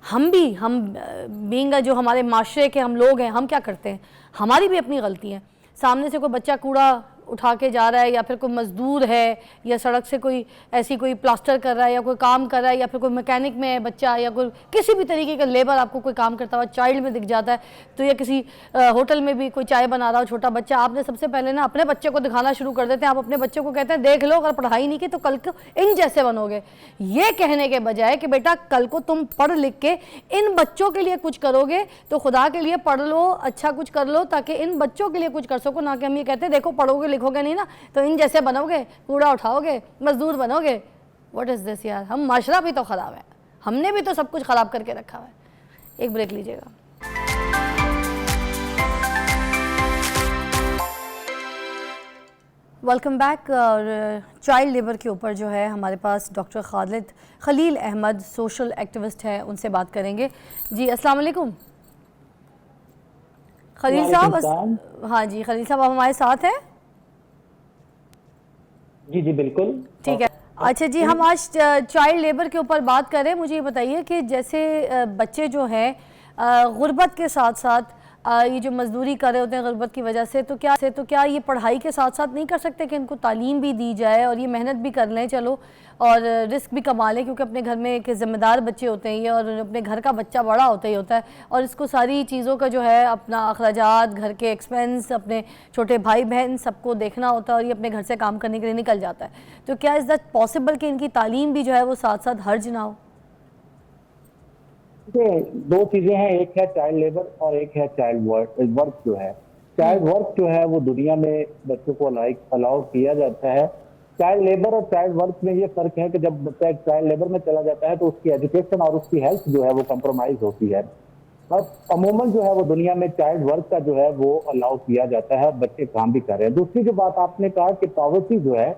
हम बीइंग जो हमारे माशरे के हम लोग हैं, हम क्या करते हैं, हमारी भी अपनी गलती है। सामने से कोई बच्चा कूड़ा उठा के जा रहा है, या फिर कोई मज़दूर है, या सड़क से कोई प्लास्टर कर रहा है, या कोई काम कर रहा है, या फिर कोई मैकेनिक में है बच्चा, या कोई किसी भी तरीके का लेबर आपको कोई काम करता हुआ चाइल्ड में दिख जाता है, तो या किसी होटल में भी कोई चाय बना रहा हो छोटा बच्चा, आपने सबसे पहले ना अपने बच्चे को दिखाना शुरू कर देते हैं। आप अपने बच्चे को कहते हैं देख लो, अगर पढ़ाई नहीं की तो कल को इन जैसे बनोगे। ये कहने के बजाय कि बेटा कल को तुम पढ़ लिख के इन बच्चों के लिए कुछ करोगे तो खुदा के लिए पढ़ लो, अच्छा कुछ कर लो ताकि इन बच्चों के लिए कुछ कर सको। ना कि हम ये कहते हैं देखो पढ़ोगे लिखोगे नहीं ना तो इन जैसे बनोगे, कूड़ा उठाओगे, मजदूर बनोगे। व्हाट इज दिस यार, हम माशरा भी तो ख़राब है, हमने भी तो सब कुछ ख़राब करके रखा है। एक ब्रेक लीजिएगा। Welcome back. और चाइल्ड लेबर के ऊपर जो है हमारे पास doctor Khalil Ahmed social activist हैं, उनसे बात करेंगे। जी अस्सलाम वालेकुम खलील साहब। हाँ जी खलील साहब, आप हमारे साथ हैं? जी जी बिल्कुल, ठीक है। अच्छा जी, हम आज चाइल्ड लेबर के ऊपर बात करें। मुझे ये बताइए कि जैसे बच्चे जो हैं गुर्बत के साथ साथ ये जो मजदूरी कर रहे होते हैं गुर्बत की वजह से, तो क्या ये पढ़ाई के साथ साथ नहीं कर सकते कि इनको तालीम भी दी जाए और ये मेहनत भी कर लें, चलो, और रिस्क भी कमा लें, क्योंकि अपने घर में के ज़िम्मेदार बच्चे होते हैं ये, और अपने घर का बच्चा बड़ा होता ही होता है, और इसको सारी चीज़ों का जो है अपना अखराजात, घर के एक्सपेंस, अपने छोटे भाई बहन सबको देखना होता है, और ये अपने घर से काम करने के लिए निकल जाता है। तो क्या इज़ दैट पॉसिबल कि इनकी तालीम भी जो है वो साथ साथ हर्ज ना हो? दो चीजें हैं, एक है चाइल्ड लेबर और एक है चाइल्ड वर्क जो है। चाइल्ड वर्क जो है वो दुनिया में बच्चों को अलाउ किया जाता है। चाइल्ड लेबर और चाइल्ड वर्क में ये फर्क है कि जब बच्चा एक चाइल्ड लेबर में चला जाता है तो उसकी एजुकेशन और उसकी हेल्थ जो है वो कम्प्रोमाइज होती है। और अमूमन जो है वो दुनिया में चाइल्ड वर्क का जो है वो अलाउ किया जाता है, बच्चे काम भी कर रहे हैं। दूसरी जो बात आपने कहा कि पॉवर्टी जो है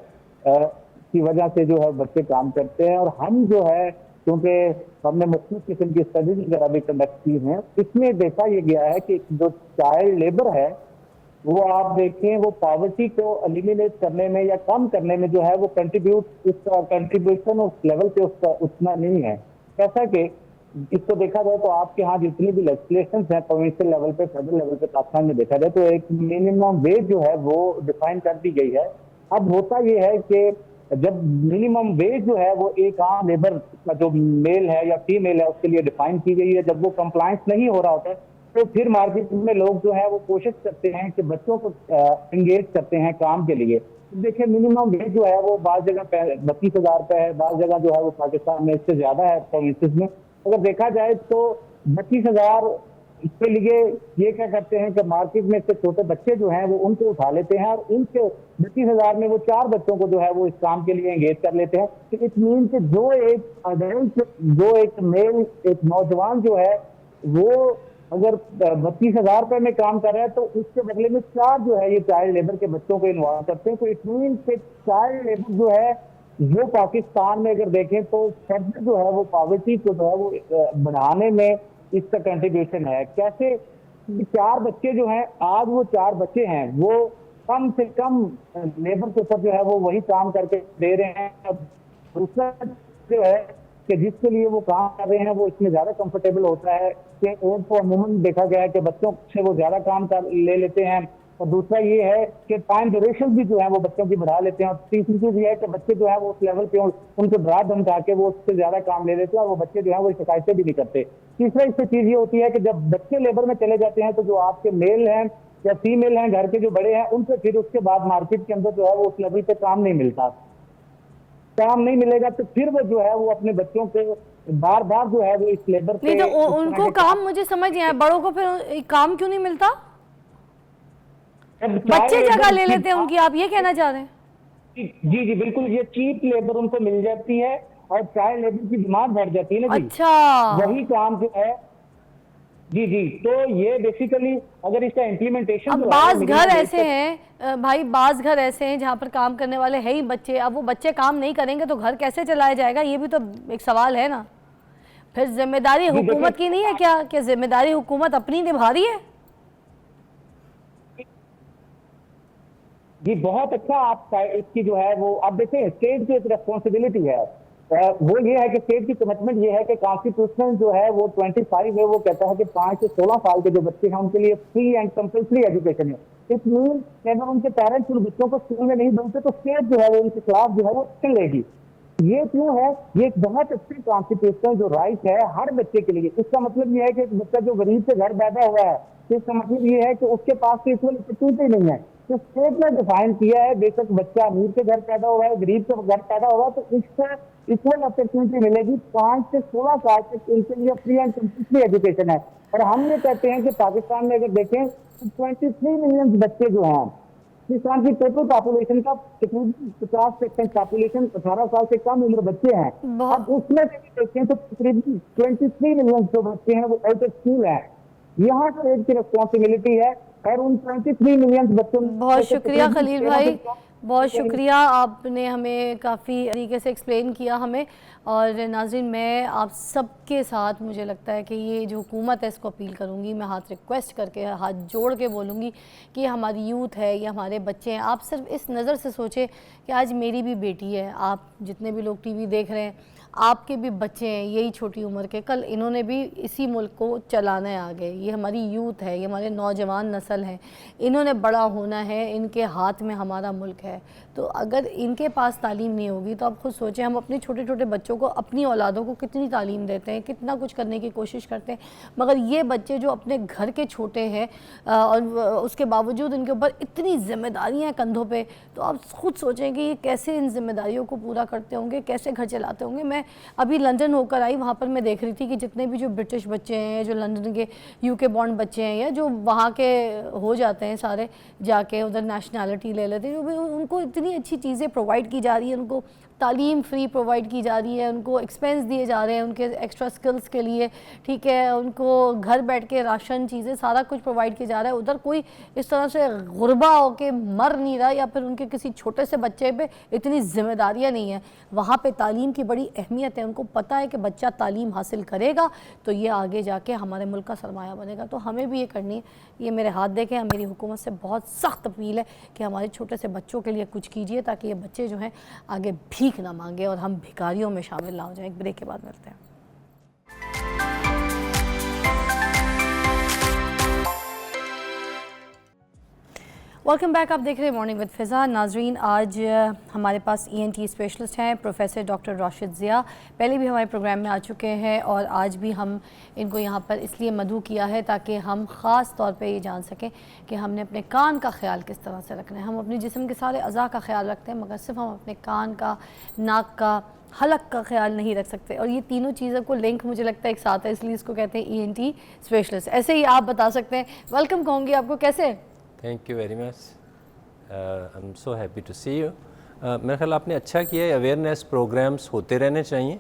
की वजह से जो है बच्चे काम करते हैं, और हम जो है क्योंकि हमने मुख्तलिफ किस्म की स्टडीज वगैरह भी कंडक्ट की हैं, इसमें देखा यह गया है कि जो चाइल्ड लेबर है वो आप देखें वो पॉवर्टी को एलिमिनेट करने में या कम करने में जो है वो उसका कंट्रीब्यूशन उस लेवल पे उसका उतना नहीं है। कैसा कि इसको देखा जाए तो आपके यहाँ जितनी भी लेजिस्लेशन है प्रोविंशियल लेवल पे, फेडरल लेवल पे, पाकिस्तान में देखा जाए तो एक मिनिमम वेज जो है वो डिफाइन कर दी गई है। अब होता यह है कि जब मिनिमम वेज जो है वो एक आम लेबर का जो मेल है या फीमेल है उसके लिए डिफाइन की गई है, जब वो कंप्लायंस नहीं हो रहा होता है तो फिर मार्केट में लोग जो है वो कोशिश करते हैं कि बच्चों को एंगेज करते हैं काम के लिए। देखिए मिनिमम वेज जो है वो बाज़ जगह 32,000 रुपये है, बाज़ जगह जो है वो पाकिस्तान में इससे ज्यादा है प्रोविंसेस में। अगर देखा जाए तो 32,000 इसके लिए ये क्या करते हैं कि मार्केट में से छोटे बच्चे जो हैं वो उनको उठा लेते हैं और उनके 32,000 में वो 4 बच्चों को जो है वो इस काम के लिए एंगेज कर लेते हैं। तो इट मीन कि जो एक अडल्ट, जो एक मेल, एक नौजवान जो है वो अगर 32,000 रुपये में काम कर रहा है तो उसके बदले में 4 जो है ये चाइल्ड लेबर के बच्चों को इन्वॉल्व करते हैं। तो इट मीन कि चाइल्ड लेबर जो है वो पाकिस्तान में अगर देखें तो सबसे जो है वो पॉवर्टी को जो है वो बढ़ाने में इसका कंट्रीब्यूशन है। कैसे 4 बच्चे जो हैं, आज वो 4 बच्चे हैं वो कम से कम लेबर के ऊपर जो है वो वही काम करके दे रहे हैं। दूसरा जो है कि जिसके लिए वो काम कर रहे हैं वो इसमें ज्यादा कंफर्टेबल होता है कि और तो अमूमन देखा गया है कि बच्चों से वो ज्यादा काम ले लेते हैं। और दूसरा ये है कि टाइम ड्यूरेशन भी जो है वो बच्चों की बढ़ा लेते हैं। और तीसरी चीज ये है कि बच्चे जो है वो उस लेवल पे उनको डरा धमका के वो उससे ज्यादा काम ले लेते हैं और वो बच्चे जो है वो शिकायतें भी नहीं करते। तीसरा इससे चीज ये होती है कि जब बच्चे लेबर में चले जाते हैं तो जो आपके मेल हैं या फीमेल हैं, घर के जो बड़े हैं, उनसे फिर उसके बाद मार्केट के अंदर जो है वो उस लेवल पे काम नहीं मिलता। काम नहीं मिलेगा तो फिर वो जो है वो अपने बच्चों को बार बार जो है वो इस लेबर पे नहीं, तो उनको काम, मुझे समझ नहीं आया, बड़ों को फिर काम क्यों नहीं मिलता? बच्चे जगह ले लेते हैं उनकी, आप ये कहना चाह रहे हैं? जी जी बिल्कुल, ये चीप लेबर उनको मिल जाती है और चाइल्ड लेबर की डिमांड बढ़ जाती है ना जी। अच्छा, वही काम जो है जी जी, तो ये बेसिकली अगर इसका इम्प्लीमेंटेशन अब बाज घर ऐसे हैं भाई, बाज घर ऐसे हैं जहाँ पर काम करने वाले हैं ही बच्चे। अब वो बच्चे काम नहीं करेंगे तो घर कैसे चलाया जाएगा, ये भी तो एक सवाल है ना। फिर जिम्मेदारी हुकूमत की नहीं है क्या? क्या जिम्मेदारी हुकूमत अपनी निभा रही है? जी बहुत अच्छा, आप इसकी जो है वो आप देखें स्टेट की एक रेस्पॉन्सिबिलिटी है। वो ये है कि स्टेट की कमिटमेंट ये है कि कॉन्स्टिट्यूशन जो है वो 25 है, वो कहता है कि 5 से 16 साल के जो बच्चे हैं उनके लिए फ्री एंड कंपल्सरी एजुकेशन है। इस मीन अगर उनके पेरेंट्स उन बच्चों को स्कूल में नहीं भेजते तो स्टेट जो है वो उनके खिलाफ जो है वो एक्शन लेगी। ये क्यों है? ये एक बहुत अच्छी कॉन्स्टिट्यूशनल जो राइट है हर बच्चे के लिए। इसका मतलब ये है कि एक बच्चा जो गरीब से घर पैदा हुआ है, इसका मतलब ये है कि उसके पास तो इक्वल अपॉर्चुनिटी नहीं है। तो स्टेट ने डिफाइन किया है, बेशक बच्चा अमीर के घर पैदा हुआ है, गरीब के घर पैदा हुआ है, तो इसको इक्वल अपॉर्चुनिटी मिलेगी। 5 से 16 साल तक इनके लिए फ्री एंड कंप्लीटली एजुकेशन है। और हम ये कहते हैं कि पाकिस्तान में अगर देखें तो 23 मिलियन बच्चे जो हैं, पाकिस्तान की टोटल पॉपुलेशन का 50% पॉपुलेशन 18 साल से कम उम्र बच्चे हैं। अब उसमें से देखें तो तकरीबन 23 मिलियन जो बच्चे हैं वो आउट ऑफ स्कूल है। यहाँ स्टेट की रिस्पॉन्सिबिलिटी है और उन 23 मिलियन बच्चों। बहुत शुक्रिया खलील भाई, बहुत शुक्रिया, आपने हमें काफ़ी तरीके से एक्सप्लेन किया हमें। और नाज़रीन, मैं आप सबके साथ, मुझे लगता है कि ये जो हुकूमत है इसको अपील करूँगी, मैं हाथ रिक्वेस्ट करके, हाथ जोड़ के बोलूँगी कि हमारी यूथ है, ये हमारे बच्चे हैं। आप सिर्फ इस नज़र से सोचें कि आज मेरी भी बेटी है, आप जितने भी लोग टीवी देख रहे हैं, आपके भी बच्चे हैं यही छोटी उम्र के, कल इन्होंने भी इसी मुल्क को चलाना है आगे। ये हमारी यूथ है, ये हमारे नौजवान नस्ल है, इन्होंने बड़ा होना है, इनके हाथ में हमारा मुल्क है। तो अगर इनके पास तालीम नहीं होगी तो आप खुद सोचें, हम अपने छोटे छोटे बच्चों को, अपनी औलादों को कितनी तालीम देते हैं, कितना कुछ करने की कोशिश करते हैं, मगर ये बच्चे जो अपने घर के छोटे हैं और उसके बावजूद इनके ऊपर इतनी जिम्मेदारियाँ कंधों पे, तो आप खुद सोचें कि ये कैसे इन जिम्मेदारियों को पूरा करते होंगे, कैसे घर चलाते होंगे। मैं अभी लंदन होकर आई, वहाँ पर मैं देख रही थी कि जितने भी जो ब्रिटिश बच्चे हैं, जो लंदन के यूके बॉर्न बच्चे हैं, या जो वहाँ के हो जाते हैं सारे, जाके उधर नेशनैलिटी ले लेते हैं, उनको इतनी अच्छी चीज़ें प्रोवाइड की जा रही है, उनको तालीम फ्री प्रोवाइड की जा रही है, उनको एक्सपेंस दिए जा रहे हैं उनके एक्स्ट्रा स्किल्स के लिए, ठीक है, उनको घर बैठ के राशन चीज़ें सारा कुछ प्रोवाइड किया जा रहा है। उधर कोई इस तरह से गुरबा होके मर नहीं रहा, या फिर उनके किसी छोटे से बच्चे पे इतनी जिम्मेदारियां नहीं है। वहाँ पे तालीम की बड़ी अहमियत है, उनको पता है कि बच्चा तालीम हासिल करेगा तो ये आगे जाके हमारे मुल्क का सरमाया बनेगा। तो हमें भी ये करनी है, ये मेरे हाथ देखें, मेरी हुकूमत से बहुत सख्त अपील है कि हमारे छोटे से बच्चों के लिए कुछ कीजिए, ताकि ये बच्चे जो हैं आगे भीख ना मांगे और हम भिखारियों में शामिल ना हो जाएं। एक ब्रेक के बाद मिलते हैं। वेलकम बैक, आप देख रहे हैं मॉर्निंग विद फ़िज़ा। नाजरीन, आज हमारे पास ENT स्पेशलिस्ट हैं प्रोफेसर डॉक्टर राशिद ज़िया, पहले भी हमारे प्रोग्राम में आ चुके हैं और आज भी हम इनको यहाँ पर इसलिए मदऊ किया है ताकि हम ख़ास तौर पे ये जान सकें कि हमने अपने कान का ख्याल किस तरह से रखना है। हम अपने जिस्म के सारे अज़ा का ख्याल रखते हैं, मगर सिर्फ हम अपने कान का, नाक का, हलक का ख्याल नहीं रख सकते। और ये तीनों चीज़ों को लिंक मुझे लगता है एक साथ है, इसलिए इसको कहते हैं ENT स्पेशलिस्ट। ऐसे ही आप बता सकते हैं। वेलकम कहूँगी आपको, कैसे? Thank you very much, I am so happy to see you. मेरा ख्याल आपने अच्छा किया है, अवेयरनेस प्रोग्राम्स होते रहने चाहिए।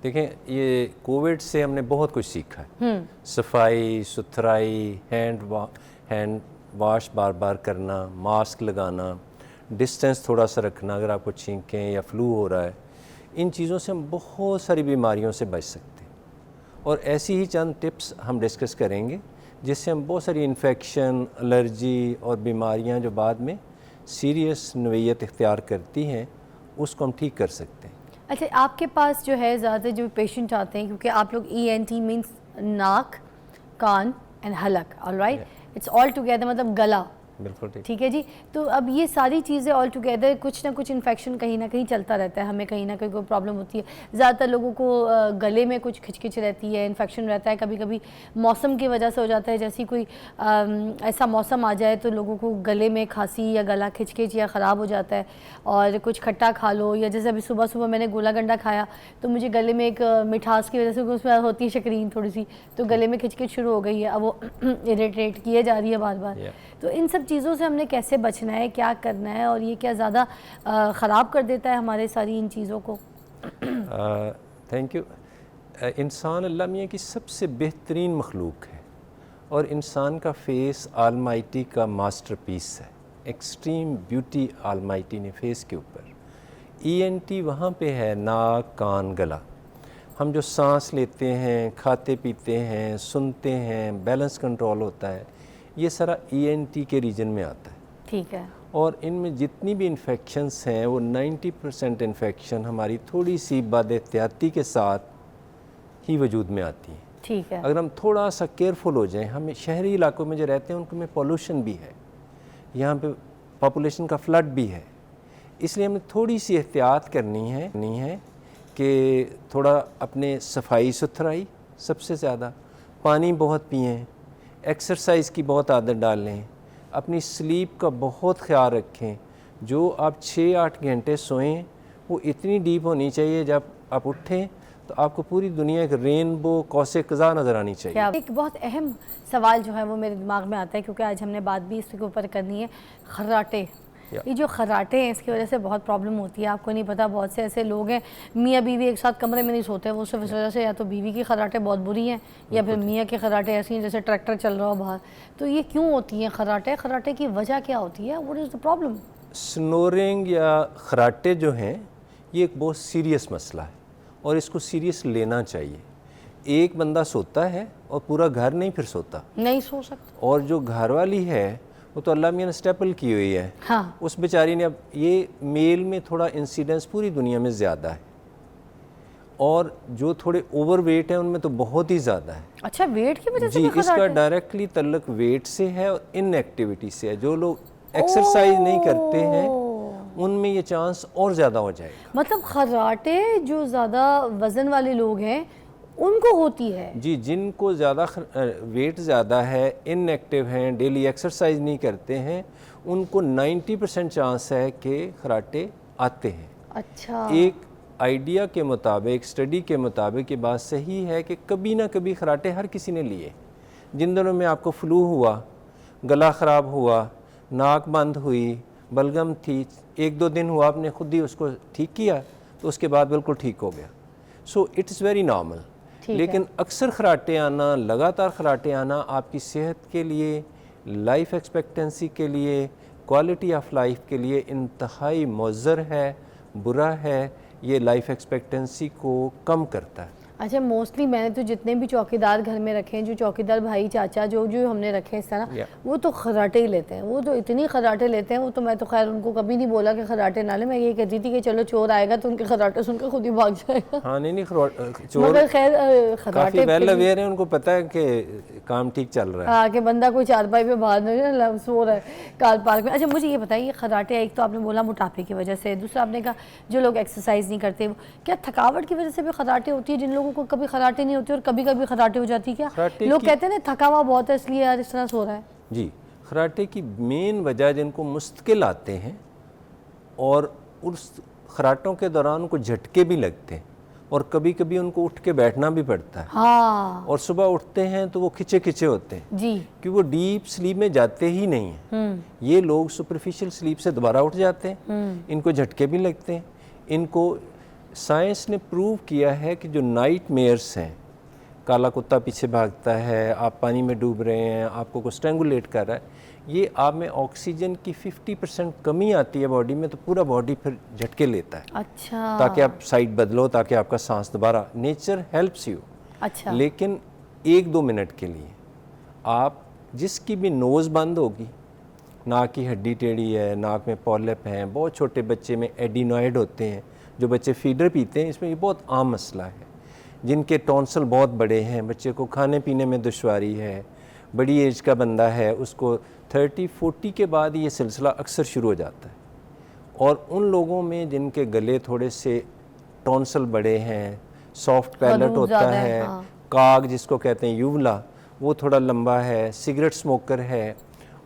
देखें, ये कोविड से हमने बहुत कुछ सीखा है, सफाई सुथराई, हैंड वाश बार बार करना, मास्क लगाना, डिस्टेंस थोड़ा सा रखना अगर आपको छींकें या फ्लू हो रहा है। इन चीज़ों से हम बहुत सारी बीमारियों से बच सकते हैं और ऐसी ही चंद टिप्स हम डिस्कस करेंगे जिससे हम बहुत सारी इन्फेक्शन, एलर्जी और बीमारियां जो बाद में सीरियस नोयत इख्तियार करती हैं उसको हम ठीक कर सकते हैं। अच्छा, आपके पास जो है ज़्यादा जो पेशेंट आते हैं, क्योंकि आप लोग ENT मीन्स नाक, कान एंड हलक, ऑलराइट, इट्स ऑल टुगेदर, मतलब गला, बिल्कुल ठीक है जी। तो अब ये सारी चीज़ें ऑल टुगेदर, कुछ ना कुछ इन्फेक्शन कहीं ना कहीं चलता रहता है, हमें कहीं ना कहीं कोई प्रॉब्लम होती है। ज़्यादातर लोगों को गले में कुछ खिचखिच रहती है, इन्फेक्शन रहता है, कभी कभी मौसम की वजह से हो जाता है, जैसे कोई ऐसा मौसम आ जाए तो लोगों को गले में खांसी या गला खिचखिच या ख़राब हो जाता है। और कुछ खट्टा खा लो, या जैसे अभी सुबह सुबह मैंने गोला गंडा खाया तो मुझे गले में एक मिठास की वजह से उसमें होती है शक्रीन थोड़ी सी, तो गले में खिचखिच शुरू हो गई है, अब वो इरिटेट किए जा रही है बार बार। तो इन सब चीज़ों से हमने कैसे बचना है, क्या करना है, और ये क्या ज़्यादा ख़राब कर देता है हमारे सारी इन चीज़ों को? Thank you. इंसान अल्लाह मियाँ की सबसे बेहतरीन मखलूक है और इंसान का फेस आलमाइटी का मास्टरपीस है, एक्सट्रीम ब्यूटी आलमाइटी ने फेस के ऊपर। ENT वहाँ पे है नाक, कान, गला। हम जो सांस लेते हैं, खाते पीते हैं, सुनते हैं, बैलेंस कंट्रोल होता है, ये सारा ENT के रीजन में आता है, ठीक है। और इनमें जितनी भी इन्फेक्शंस हैं वो 90% इन्फेक्शन हमारी थोड़ी सी बद-एहतियाती के साथ ही वजूद में आती हैं, ठीक है। अगर हम थोड़ा सा केयरफुल हो जाएं। हम शहरी इलाकों में जो रहते हैं उनमें पॉल्यूशन भी है, यहाँ पे पॉपुलेशन का फ्लड भी है, इसलिए हमें थोड़ी सी एहतियात करनी है कि थोड़ा अपने सफाई सुथराई, सबसे ज़्यादा पानी बहुत पिएँ, एक्सरसाइज की बहुत आदत डालें, अपनी स्लीप का बहुत ख्याल रखें। जो आप 6-8 घंटे सोएं वो इतनी डीप होनी चाहिए, जब आप उठें तो आपको पूरी दुनिया एक रेनबो कौसे कज़ा नज़र आनी चाहिए। एक बहुत अहम सवाल जो है वो मेरे दिमाग में आता है, क्योंकि आज हमने बात भी इसके ऊपर करनी है, खर्राटे। ये जो खर्राटे हैं इसकी वजह से बहुत प्रॉब्लम होती है, आपको नहीं पता। बहुत से ऐसे लोग हैं, मियाँ बीवी एक साथ कमरे में नहीं सोते, वो सिर्फ इस वजह से या तो बीवी की खर्राटे बहुत बुरी हैं या फिर मियाँ के खर्राटे ऐसी हैं जैसे ट्रैक्टर चल रहा हो बाहर। तो ये क्यों होती हैं खर्राटे? खर्राटे की वजह क्या होती है? What is the problem? Snoring या खराटे जो हैं ये एक बहुत सीरियस मसला है और इसको सीरियस लेना चाहिए। एक बंदा सोता है और पूरा घर नहीं फिर सोता, नहीं सो सकते। और जो घर वाली है वो तो अल्लाह मियाँ ने स्टेपल की हुई है। हाँ। उस बेचारी ने, अब ये मेल में थोड़ा इंसिडेंस पूरी दुनिया में ज़्यादा है और जो थोड़े ओवरवेट हैं उनमें तो बहुत ही ज़्यादा है। अच्छा, वेट की वजह से जी, भी इसका खराटे? डायरेक्टली तल्लक वेट से है और इनएक्टिविटी से है। जो लोग एक्सरसाइज नहीं करते हैं उनमें ये चांस और ज़्यादा हो जाएगा। मतलब खराटे जो ज़्यादा वजन वाले लोग हैं उनको होती है? जी, जिनको ज़्यादा वेट ज़्यादा है, इनएक्टिव हैं, डेली एक्सरसाइज नहीं करते हैं, उनको 90% चांस है कि खराटे आते हैं। अच्छा। एक आइडिया के मुताबिक, स्टडी के मुताबिक ये बात सही है कि कभी ना कभी खराटे हर किसी ने लिए। जिन दिनों में आपको फ्लू हुआ, गला ख़राब हुआ, नाक बंद हुई, बलगम थी, 1-2 दिन हुआ, आपने खुद ही उसको ठीक किया तो उसके बाद बिल्कुल ठीक हो गया। So it's very normal. लेकिन अक्सर खराटे आना, लगातार खराटे आना आपकी सेहत के लिए, लाइफ एक्सपेक्टेंसी के लिए, क्वालिटी ऑफ लाइफ के लिए इंतहाई मुज़र है, बुरा है। ये लाइफ एक्सपेक्टेंसी को कम करता है। अच्छा, मोस्टली मैंने तो जितने भी चौकीदार घर में रखे हैं, जो चौकीदार भाई चाचा जो जो हमने रखे हैं इस तरह, वो तो खराटे ही लेते हैं। वो तो इतनी खराटे लेते हैं, वो तो मैं तो खैर उनको कभी नहीं बोला कि खराटे ना ले। मैं ये कहती थी कि चलो चोर आएगा तो उनके खराटे सुनकर खुद ही भाग जाएगा। हाँ, नहीं चोर मगर खैर काफ़ी वेल अवेयर है, उनको पता है कि काम ठीक चल रहा है। हाँ, कि बंदा कोई चारपाई पे बाहर नहीं सो रहा है कार पार्क में। अच्छा, मुझे ये बताइए, खराटे एक तो आपने बोला मोटापे की वजह से, दूसरा आपने कहा जो लोग एक्सरसाइज नहीं करते, क्या थकावट की वजह से भी खराटे होती है? जिन लोगों को कभी खराटे नहीं होती और कभी कभी खराटे हो जाती है, क्या लोग कहते हैं ना थका हुआ बहुत है इसलिए यार इस तरह सो रहा है? जी, खराटे की मेन वजह जिनको मुश्किल आते हैं और उस खराटों के दौरान उनको झटके भी लगते हैं और कभी कभी उनको उठ के बैठना भी पड़ता है। हाँ। और सुबह उठते हैं तो वो खिंचे खिंचे होते हैं जी, कि वो डीप स्लीप में जाते ही नहीं हैं। ये लोग सुपरफिशियल स्लीप से दोबारा उठ जाते हैं, इनको झटके भी लगते हैं। इनको साइंस ने प्रूव किया है कि जो नाइट मेयर्स हैं, काला कुत्ता पीछे भागता है, आप पानी में डूब रहे हैं, आपको कुछ स्ट्रेंगुलेट कर रहा है, ये आप में ऑक्सीजन की 50% कमी आती है बॉडी में, तो पूरा बॉडी फिर झटके लेता है। अच्छा। ताकि आप साइड बदलो, ताकि आपका सांस दोबारा, नेचर हेल्प्स यू। अच्छा। लेकिन 1-2 मिनट के लिए आप, जिसकी भी नोज़ बंद होगी, नाक की हड्डी टेढ़ी है, नाक में पॉलिप हैं, बहुत छोटे बच्चे में एडिनॉइड होते हैं, जो बच्चे फीडर पीते हैं, इसमें ये बहुत आम मसला है। जिनके टॉन्सल बहुत बड़े हैं, बच्चे को खाने पीने में दुश्वारी है, बड़ी एज का बंदा है, उसको 30-40 के बाद ये सिलसिला अक्सर शुरू हो जाता है। और उन लोगों में जिनके गले थोड़े से टॉन्सल बड़े हैं, सॉफ्ट पैलेट होता है, हाँ। काग जिसको कहते हैं, यूवला, वो थोड़ा लंबा है, सिगरेट स्मोकर है,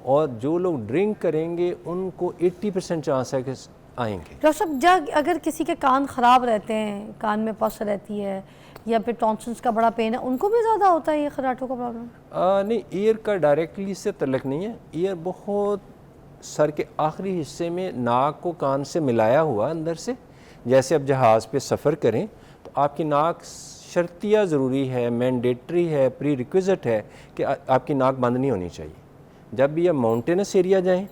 और जो लोग ड्रिंक करेंगे उनको 80% चांस है कि आएंगे। डॉक्टर साहब, जब अगर किसी के कान ख़राब रहते हैं, कान में पस रहती है या फिर टॉन्सिल्स का बड़ा पेन है, उनको भी ज़्यादा होता है ये खराटों का प्रॉब्लम? नहीं, ईयर का डायरेक्टली से तल्लक नहीं है। ईयर बहुत सर के आखिरी हिस्से में नाक को कान से मिलाया हुआ अंदर से। जैसे अब जहाज़ पे सफ़र करें तो आपकी नाक शर्तिया ज़रूरी है, मैंडेटरी है, प्री रिक्विज़िट है कि आपकी नाक बंद नहीं होनी चाहिए। जब भी आप माउंटेनस एरिया जाएँ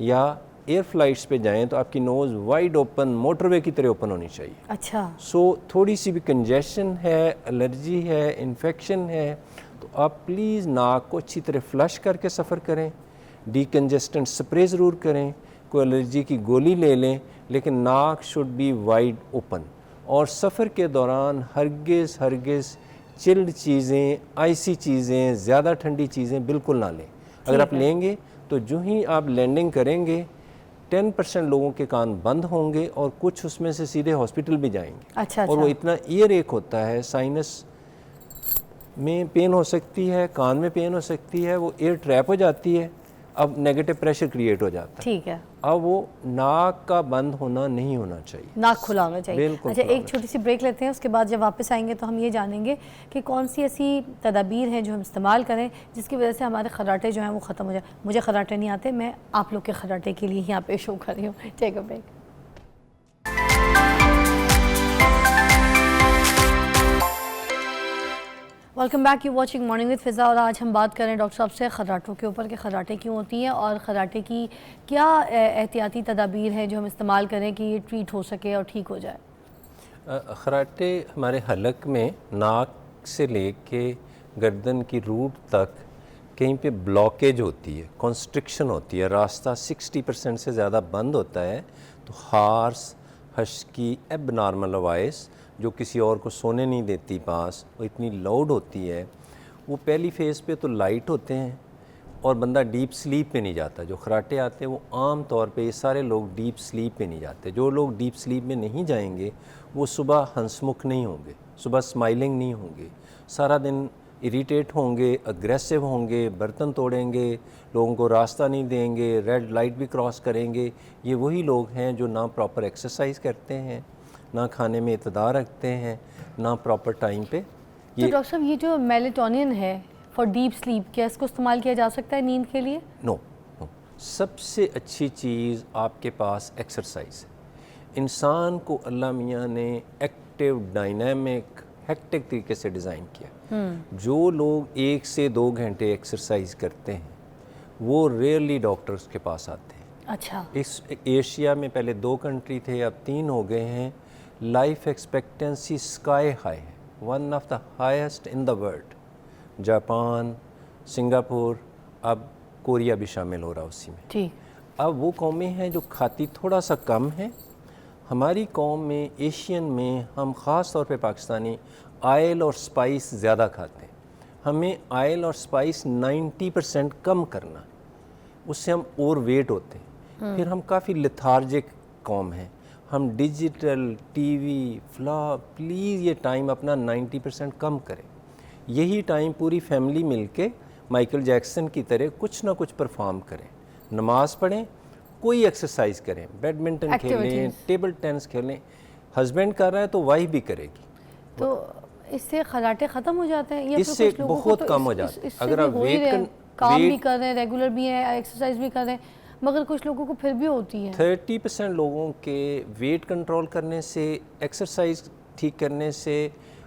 या एयर फ्लाइट्स पे जाएं तो आपकी नोज़ वाइड ओपन, मोटरवे की तरह ओपन होनी चाहिए। अच्छा। सो थोड़ी सी भी कंजेशन है, एलर्जी है, इन्फेक्शन है, तो आप प्लीज़ नाक को अच्छी तरह फ्लश करके सफ़र करें, डीकंजेस्टेंट स्प्रे ज़रूर करें, कोई एलर्जी की गोली ले लें, लेकिन नाक शुड बी वाइड ओपन। और सफ़र के दौरान हरगिज़ चिल्ड चीज़ें, आइसी चीज़ें, ज़्यादा ठंडी चीज़ें बिल्कुल ना लें। अगर आप लेंगे तो जो ही आप लैंडिंग करेंगे 10% लोगों के कान बंद होंगे और कुछ उसमें से सीधे हॉस्पिटल भी जाएंगे। अच्छा। और वो इतना ईयर एक होता है, साइनस में पेन हो सकती है, कान में पेन हो सकती है, वो एयर ट्रैप हो जाती है, अब नेगेटिव प्रेशर क्रिएट हो जाता है। ठीक है। अब वो नाक का बंद होना नहीं होना चाहिए, नाक खुला होना चाहिए। बिल्कुल। अच्छा, एक छोटी सी ब्रेक लेते हैं, उसके बाद जब वापस आएंगे तो हम ये जानेंगे कि कौन सी ऐसी तदाबीर हैं जो हम इस्तेमाल करें जिसकी वजह से हमारे खराटे जो हैं वो ख़त्म हो जाए। मुझे खराटे नहीं आते, मैं आप लोग के खराटे के लिए यहाँ पे शो कर रही हूँ। Take a break. Welcome back, you watching morning with Fiza. और आज हम बात करें डॉक्टर साहब से खर्राटों के ऊपर कि खर्राटे क्यों होती हैं और खर्राटे की क्या एहतियाती तदाबीर हैं जो हम इस्तेमाल करें कि ये ट्रीट हो सके और ठीक हो जाए। खर्राटे हमारे हलक में नाक से लेके गर्दन की रूट तक कहीं पे ब्लॉकेज होती है, कॉन्स्ट्रिक्शन होती है, रास्ता 60% से ज़्यादा बंद होता है, तो हार्स, हश्की, एबनॉर्मल वॉइस जो किसी और को सोने नहीं देती पास, वो इतनी लाउड होती है। वो पहली फेज़ पे तो लाइट होते हैं और बंदा डीप स्लीप पे नहीं जाता। जो खर्राटे आते हैं वो आम तौर पे ये सारे लोग डीप स्लीप पे नहीं जाते। जो लोग डीप स्लीप में नहीं जाएंगे वो सुबह हंसमुख नहीं होंगे, सुबह स्माइलिंग नहीं होंगे, सारा दिन इरिटेट होंगे, अग्रेसिव होंगे, बर्तन तोड़ेंगे, लोगों को रास्ता नहीं देंगे, रेड लाइट भी क्रॉस करेंगे। ये वही लोग हैं जो ना प्रॉपर एक्सरसाइज करते हैं, ना खाने में इत्तेदाल रखते हैं, ना प्रॉपर टाइम पे। तो डॉक्टर साहब ये जो मेलेटोनिन है फॉर डीप स्लीप, क्या इसको इस्तेमाल किया जा सकता है नींद के लिए? नो, सबसे अच्छी चीज़ आपके पास एक्सरसाइज है। इंसान को अल्लाह मियाँ ने एक्टिव, डायनामिक, हेक्टिक तरीके से डिज़ाइन किया। जो लोग 1 से 2 घंटे एक्सरसाइज करते हैं वो रेयरली डॉक्टर्स के पास आते हैं। अच्छा। इस एशिया में पहले 2 कंट्री थे, अब 3 हो गए हैं। लाइफ एक्सपेक्टेंसी स्काई हाई है, one of the highest in the world. Japan, Singapore, अब कोरिया भी शामिल हो रहा उसी में। ठीक। अब वो कौमें हैं जो खाती थोड़ा सा कम है। हमारी कौम में, एशियन में, हम ख़ास तौर पे पाकिस्तानी ऑयल और स्पाइस ज़्यादा खाते हैं। हमें ऑयल और स्पाइस 90% कम करना है, उससे हम ओवर वेट होते हैं। फिर हम काफ़ी लेथार्जिक कौम हैं। हम डिजिटल, टीवी, प्लीज़ ये टाइम अपना 90% कम करें। यही टाइम पूरी फैमिली मिलके माइकल जैक्सन की तरह कुछ ना कुछ परफॉर्म करें, नमाज़ पढ़ें, कोई एक्सरसाइज करें, बैडमिंटन खेलें, टेबल टेनिस खेलें। हस्बैंड कर रहा है तो वाइफ भी करेगी। तो इससे खर्राटे ख़त्म हो जाते हैं या इससे कुछ लोगों को बहुत तो कम हो जाते हैं। अगर आप काम भी कर रहे हैं, रेगुलर भी हैं, एक्सरसाइज भी कर रहे हैं, मगर कुछ लोगों को फिर भी होती है। 30% लोगों के वेट कंट्रोल करने से, एक्सरसाइज ठीक करने से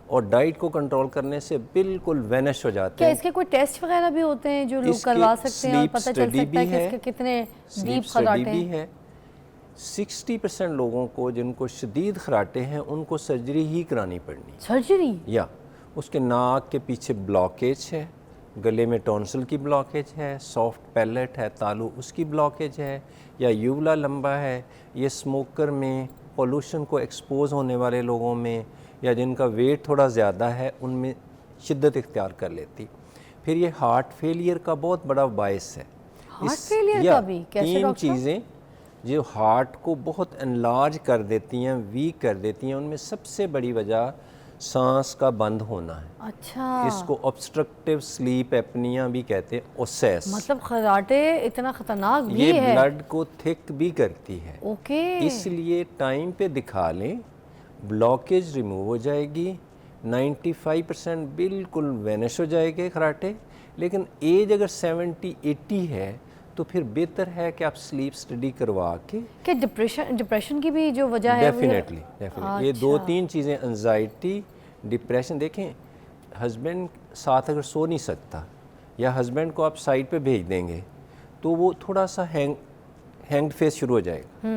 और डाइट को कंट्रोल करने से बिल्कुल वैनिश हो जाते क्या हैं। इसके कोई टेस्ट वगैरह भी होते हैं जो लोग करवा सकते हैं और पता चल सकता है कि इसके कितने डीप खर्राटे हैं? 60% लोगों को जिनको शदीद खर्राटे हैं उनको सर्जरी ही करानी पड़नी। सर्जरी? या उसके नाक के पीछे ब्लॉकेज है, गले में टॉन्सिल की ब्लॉकेज है, सॉफ्ट पैलेट है, तालू उसकी ब्लॉकेज है, या यूवला लंबा है, ये स्मोकर में, पोल्यूशन को एक्सपोज होने वाले लोगों में, या जिनका वेट थोड़ा ज़्यादा है उनमें शिद्दत इख्तियार कर लेती। फिर ये हार्ट फेलियर का बहुत बड़ा बायस है। हार्ट फेलियर का भी? कैसे 3 डॉक्टर? चीज़ें जो हार्ट को बहुत एनलार्ज कर देती हैं, वीक कर देती हैं, उनमें सबसे बड़ी वजह सांस का बंद होना है। अच्छा। इसको ऑब्स्ट्रक्टिव स्लीप एपनिया भी कहते हैं, ओसेस। मतलब खर्राटे इतना खतरनाक भी ये है? ब्लड को थिक भी करती है। ओके। इसलिए टाइम पे दिखा लें, ब्लॉकेज रिमूव हो जाएगी, 95% बिल्कुल वैनिश हो जाएंगे खर्राटे। लेकिन एज अगर 70-80 है तो फिर बेहतर है कि आप स्लीप स्टडी करवा के। क्या डिप्रेशन की भी जो वजह है? डेफिनेटली ये 2-3 चीज़ें, एंजाइटी, डिप्रेशन। देखें, हस्बैंड साथ अगर सो नहीं सकता या हस्बैंड को आप साइड पे भेज देंगे तो वो थोड़ा सा हैंग्ड फेस शुरू हो जाएगा,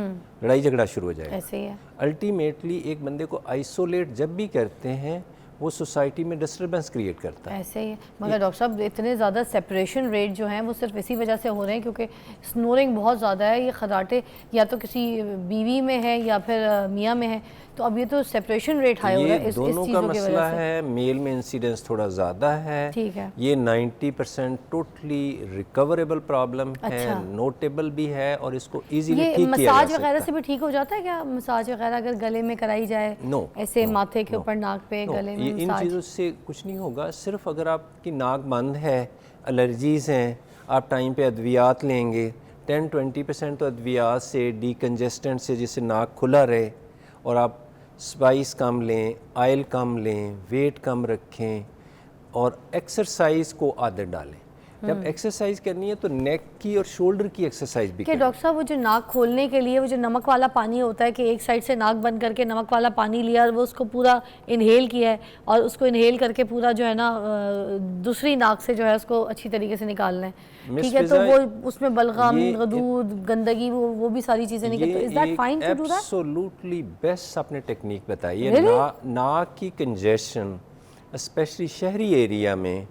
लड़ाई झगड़ा शुरू हो जाएगा। ऐसे ही है। अल्टीमेटली एक बंदे को आइसोलेट जब भी करते हैं वो सोसाइटी में डिस्टर्बेंस क्रिएट करता है। ऐसे ही है। मगर डॉक्टर साहब इतने ज़्यादा सेपरेशन रेट जो हैं वो सिर्फ इसी वजह से हो रहे हैं क्योंकि स्नोरिंग बहुत ज़्यादा है। ये खर्राटे या तो किसी बीवी में है या फिर मियाँ में है, तो अब ये तो सेपरेशन रेट हाई हो रहा है इस दोनों का मसला है। मेल में इंसिडेंस थोड़ा ज़्यादा है। ठीक है। ये 90% टोटली रिकवरेबल प्रॉब्लम है, नोटेबल भी है और इसको इजीली ठीक किया जा सकता है। मसाज वगैरह से भी ठीक हो जाता है क्या? मसाज वगैरह अगर गले में कराई जाए? नो, ऐसे माथे के ऊपर, नाक पे, गले में इन चीज़ों से कुछ नहीं होगा। सिर्फ अगर आपकी नाक बंद है, एलर्जीज़ हैं, आप टाइम पे अद्वियात लेंगे, 10-20% तो अद्वियात से, डीकंजेस्टेंट से, जिससे नाक खुला रहे, और आप स्पाइस कम लें, ऑयल कम लें, वेट कम रखें और एक्सरसाइज को आदत डालें। जब एक्सरसाइज करनी है तो नेक की और शोल्डर की एक्सरसाइज भी कि करें। डॉक्टर साहब वो जो नाक खोलने के लिए वो जो नमक वाला पानी होता है कि एक साइड से नाक बंद करके नमक वाला पानी लिया और वो उसको पूरा इनहेल किया है और उसको इनहेल करके पूरा जो है ना दूसरी नाक से जो है उसको अच्छी तरीके से निकालना है, मिस ठीक है, तो फिजा, वो उसमें बलगम, ये दूध, गंदगी, वो भी सारी चीज़ें निकलती है। Is that fine to do that? Absolutely best आपने टेक्निक बताई है। Really? नाक की कंजेशन स्पेशली शहरी एरिया में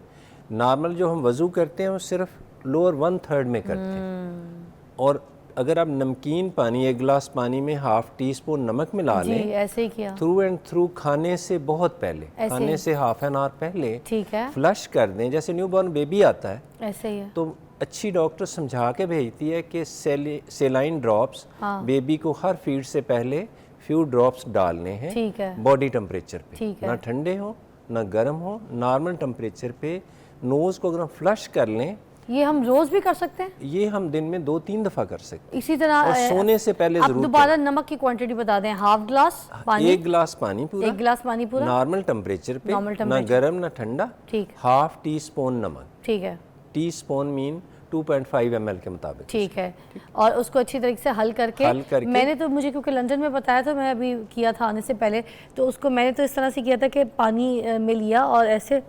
नॉर्मल जो हम वज़ू करते हैं वो सिर्फ लोअर 1/3 में करते हैं, और अगर आप नमकीन पानी, एक गिलास पानी में ½ टीस्पून नमक मिला जी लें ऐसे ही किया, थ्रू एंड थ्रू खाने से बहुत पहले, ऐसे खाने ही। से ½ एन आवर पहले ठीक है, फ्लश कर दें। जैसे न्यूबॉर्न बेबी आता है ऐसे ही है, तो अच्छी डॉक्टर समझा के भेजती है कि सेलाइन ड्रॉप्स हाँ। बेबी को हर फीड से पहले फ्यू ड्रॉप्स डालने हैं ठीक है, बॉडी टेम्परेचर पे, ठीक है। ना ठंडे हो ना गर्म हो, नॉर्मल टेम्परेचर पे। नोज़ को अगर हम फ्लश कर लें, ये हम रोज भी कर सकते हैं ये हम दिन में 2-3 दफ़ा कर सकते इसी तरह। हैं, और सोने से पहले आप ज़रूर दोबारा नमक की क्वांटिटी बता दें। ½ ग्लास करें। पानी, 1 गिलास पानी पूरा, 1 गिलास पानी पूरा, नॉर्मल टेम्परेचर पे, Normal ना temperature। गर्म ना ठंडा, ठीक, ½ टीस्पून नमक, ठीक है, टीस्पून मीन 2.5 ml के मुताबिक। ठीक है, और उसको अच्छी तरीके से हल करके मैंने तो, मुझे क्योंकि लंदन में बताया था, मैं अभी किया था आने से पहले, तो उसको मैंने तो इस तरह से किया था कि पानी में लिया और ऐसे,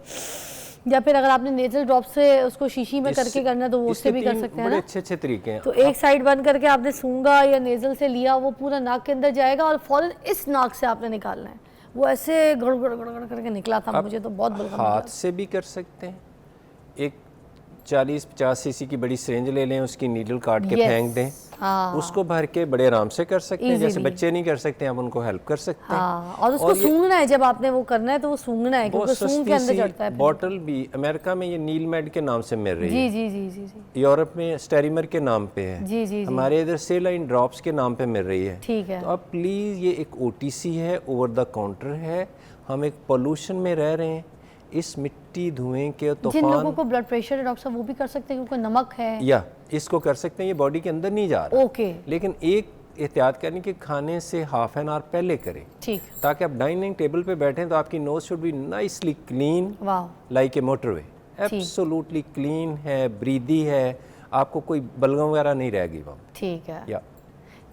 या फिर अगर आपने नेजल ड्रॉप से उसको शीशी में करके करना है तो वो उससे भी कर सकते हैं बड़े ना। अच्छे तरीके हैं। तो एक साइड बंद करके आपने सूंघा या नेजल से लिया, वो पूरा नाक के अंदर जाएगा और फौरन इस नाक से आपने निकालना है। वो ऐसे गड़गड़ गड़गड़ करके निकला था, मुझे तो बहुत बलगम हाथ से भी कर सकते हैं। एक 40-50 सीसी की बड़ी सिरिंज ले लें, उसकी नीडल काट के फेंक दें, हाँ, उसको भर के बड़े आराम से कर सकते हैं। जैसे Easily। बच्चे नहीं कर सकते, आप उनको हेल्प कर सकते हैं। हाँ, और उसको सूंघना है, जब आपने वो करना है तो वो सूंघना है, क्योंकि बहुत सूंघ के अंदर सस्ती चढ़ता है सी फिर। बॉटल भी अमेरिका में ये नील मेड के नाम से मिल रही है, जी जी जी जी जी यूरोप में स्टेरिमर के नाम पे है, जी जी जी, हमारे इधर सेलाइन ड्रॉप्स के नाम पे मिल रही है। ठीक है। तो आप प्लीज़, ये एक OTC है, ओवर द काउंटर है, हम एक पोल्यूशन में रह रहे हैं, इस मिट्टी धुएं के जिन लोगों तूफान, को ब्लड प्रेशर है डॉक्टर साहब वो भी कर सकते हैं क्योंकि नमक है। या इसको कर सकते हैं, ये बॉडी के अंदर नहीं जा रहा। ओके, लेकिन एक एहतियात करनी कि खाने से ½ एन आवर पहले करें, ठीक, ताकि आप डाइनिंग टेबल पे बैठें तो आपकी nose should be nicely clean, वाह, like a motorway, absolutely clean है, ब्रीदी है, आपको कोई बलगम वगैरह नहीं रहेगी वहाँ। ठीक है। या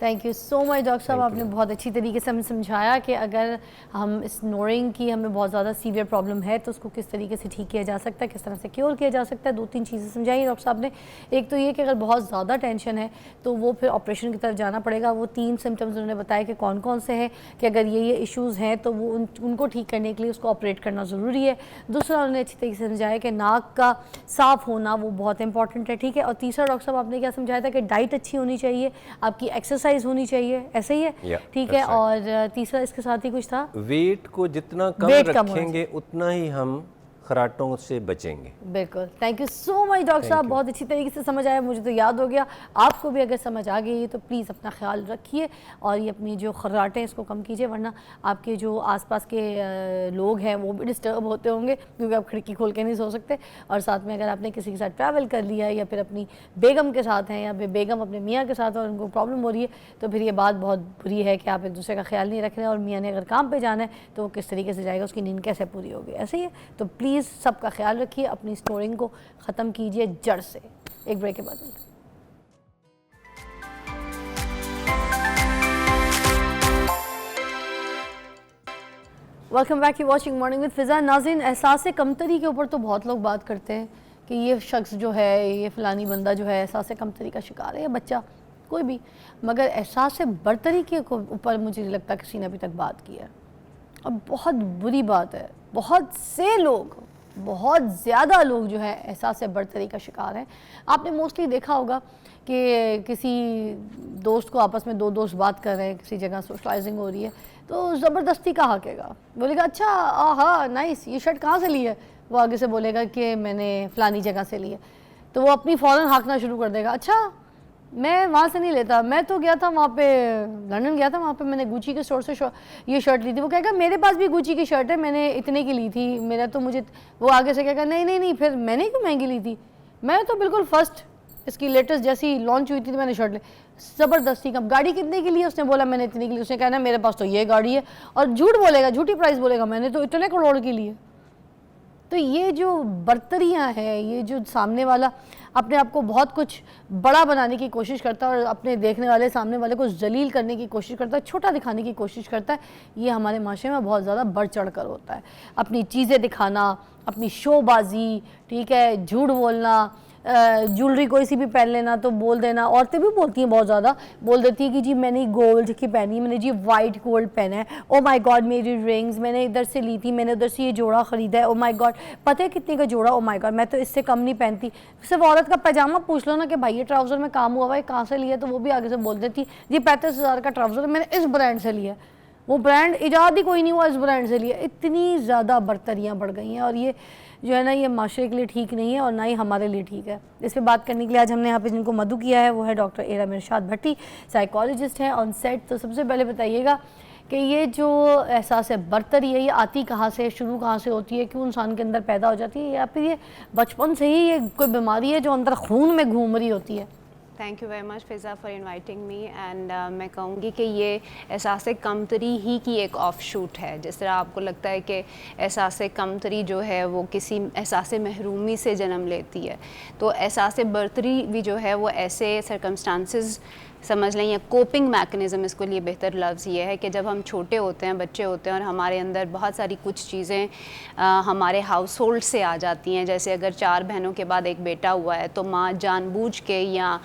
thank you so much doctor साहब, आपने बहुत अच्छी तरीके से हमें समझाया कि अगर हम इस स्नोरिंग की हमें बहुत ज़्यादा सीवियर प्रॉब्लम है तो उसको किस tरीके से ठीक किया जा सकता है, किस तरह से क्योर किया जा सकता है। 2-3 चीज़ें समझाई डॉक्टर साहब ने। एक तो ये कि अगर बहुत ज़्यादा टेंशन है तो वो फिर ऑपरेशन की तरफ जाना पड़ेगा। वो 3 सिम्टम्स उन्होंने बताया कि कौन कौन से हैं, कि अगर ये इश्यूज़ हैं तो वो उनको ठीक करने के लिए उसको ऑपरेट करना ज़रूरी है। दूसरा उन्होंने अच्छी तरीके से समझाया कि नाक का साफ़ होना वो बहुत इंपॉर्टेंट है, ठीक है। और तीसरा डॉक्टर साहब आपने क्या समझाया था कि डाइट अच्छी होनी चाहिए, आपकी एक्सरसाइज होनी चाहिए, ऐसे ही है, ठीक है। और तीसरा इसके साथ ही कुछ था, वेट को जितना कम Weight कम होना रखेंगे उतना ही हम खराटों से बचेंगे। बिल्कुल। Thank you so much doctor साहब, बहुत अच्छी तरीके से समझ आया, मुझे तो याद हो गया। आपको भी अगर समझ आ गई तो प्लीज़ अपना ख्याल रखिए और ये अपनी जो खर्राटें इसको कम कीजिए, वरना आपके जो आसपास के लोग हैं वो भी डिस्टर्ब होते होंगे क्योंकि आप खिड़की खोल के नहीं सो सकते। और साथ में अगर आपने किसी के साथ ट्रैवल कर लिया या फिर अपनी बेगम के साथ हैं या फिर बेगम अपने मियाँ के साथ और उनको प्रॉब्लम हो रही है तो फिर ये बात बहुत बुरी है कि आप एक दूसरे का ख्याल नहीं रख रहे हैं। और मियाँ ने अगर काम पर जाना है तो वो किस तरीके से जाएगा, उसकी नींद कैसे पूरी होगी, ऐसे ही है। तो प्लीज़ सबका ख्याल रखिए, अपनी स्नोरिंग को ख़त्म कीजिए जड़ से। एक ब्रेक के बाद मिलते हैं। Welcome back, you watching morning with Fiza. नाज़रीन, एहसास कमतरी के ऊपर तो बहुत लोग बात करते हैं कि ये शख्स जो है, ये फ़लानी बंदा जो है एहसास कमतरी का शिकार है, या बच्चा कोई भी, मगर एहसास बरतरी के ऊपर मुझे नहीं लगता किसी ने अभी तक बात की है। और बहुत बुरी बात है, बहुत से लोग, बहुत ज़्यादा लोग जो है एहसास बरतरी का शिकार हैं। आपने मोस्टली देखा होगा कि किसी दोस्त को, आपस में 2 दोस्त बात कर रहे हैं, किसी जगह सोशलाइजिंग हो रही है तो ज़बरदस्ती का हकेगा, बोलेगा अच्छा हाँ नाइस, ये शर्ट कहाँ से ली है, वो आगे से बोलेगा कि मैंने फ़लानी जगह से ली है, तो वो अपनी फ़ौरन हाँकना शुरू कर देगा, अच्छा मैं वहाँ से नहीं लेता, मैं तो गया था वहाँ पे, लंदन गया था, वहाँ पे मैंने गुची के स्टोर से ये शर्ट ली थी। वो कहेगा मेरे पास भी गुची की शर्ट है, मैंने इतने की ली थी, मेरा तो मुझे, वो आगे से कहेगा नहीं नहीं नहीं, फिर मैंने क्यों महंगी ली थी, मैं तो बिल्कुल फर्स्ट, इसकी लेटेस्ट जैसी लॉन्च हुई थी तो मैंने शर्ट ली। ज़बरदस्ती का। गाड़ी कितने की ली, उसने बोला मैंने इतने की ली, उसने कहना मेरे पास तो ये गाड़ी है, और झूठ बोलेगा, झूठी प्राइस बोलेगा, मैंने तो इतने करोड़ की ली है। तो ये जो बर्तरियाँ हैं, ये जो सामने वाला अपने आप को बहुत कुछ बड़ा बनाने की कोशिश करता है और अपने देखने वाले सामने वाले को जलील करने की कोशिश करता है, छोटा दिखाने की कोशिश करता है, ये हमारे माशरे में बहुत ज़्यादा बढ़ चढ़ कर होता है। अपनी चीज़ें दिखाना, अपनी शोबाजी, ठीक है, झूठ बोलना, ज्वेलरी कोई सी भी पहन लेना तो बोल देना। औरतें भी बोलती हैं, बहुत ज़्यादा बोल देती है कि जी मैंने गोल्ड की पहनी, मैंने जी वाइट गोल्ड पहना है, ओ माय गॉड मेरी रिंग्स मैंने इधर से ली थी, मैंने उधर से ये जोड़ा ख़रीदा है, ओ माय गॉड पता है कितने का जोड़ा, ओ माय गॉड मैं तो इससे कम नहीं पहनती। सिर्फ औरत का पैजामा पूछ लो ना कि भाई ये ट्राउज़र में काम हुआ है, कहाँ से लिया, तो वो भी आगे से बोल देती जी 35,000 का ट्राउज़र मैंने इस ब्रांड से लिया। वो ब्रांड ईजाद ही कोई नहीं हुआ, इस ब्रांड से लिया। इतनी ज़्यादा बर्तरियाँ बढ़ गई हैं और ये जो है ना, ये माशरे के लिए ठीक नहीं है और ना ही हमारे लिए ठीक है। इस पर बात करने के लिए आज हमने यहाँ पे जिनको मधु किया है वो है डॉक्टर एरम इरशाद भट्टी, साइकोलॉजिस्ट हैं ऑन सेट। तो सबसे पहले बताइएगा कि ये जो एहसास है बर्तरी है, ये आती कहाँ से, शुरू कहाँ से होती है, क्यों इंसान के अंदर पैदा हो जाती है, या फिर ये बचपन से ही ये कोई बीमारी है जो अंदर खून में घूम रही होती है? Thank you very much Fiza for inviting me. And मैं कहूँगी कि ये एहसास कमतरी ही की एक ऑफ शूट है। जिस तरह आपको लगता है कि एहसास कमतरी जो है वो किसी एहसास महरूमी से जन्म लेती है, तो एहसास बर्तरी भी जो है वो ऐसे सरकमस्टांसेस समझ लें या कोपिंग मैकेनिज़्म, इसको लिए बेहतर लफ्ज़ ये है कि जब हम छोटे होते हैं, बच्चे होते हैं और हमारे अंदर बहुत सारी कुछ चीज़ें हमारे हाउस होल्ड से आ जाती हैं। जैसे अगर 4 बहनों के बाद एक बेटा हुआ है तो माँ जानबूझ के या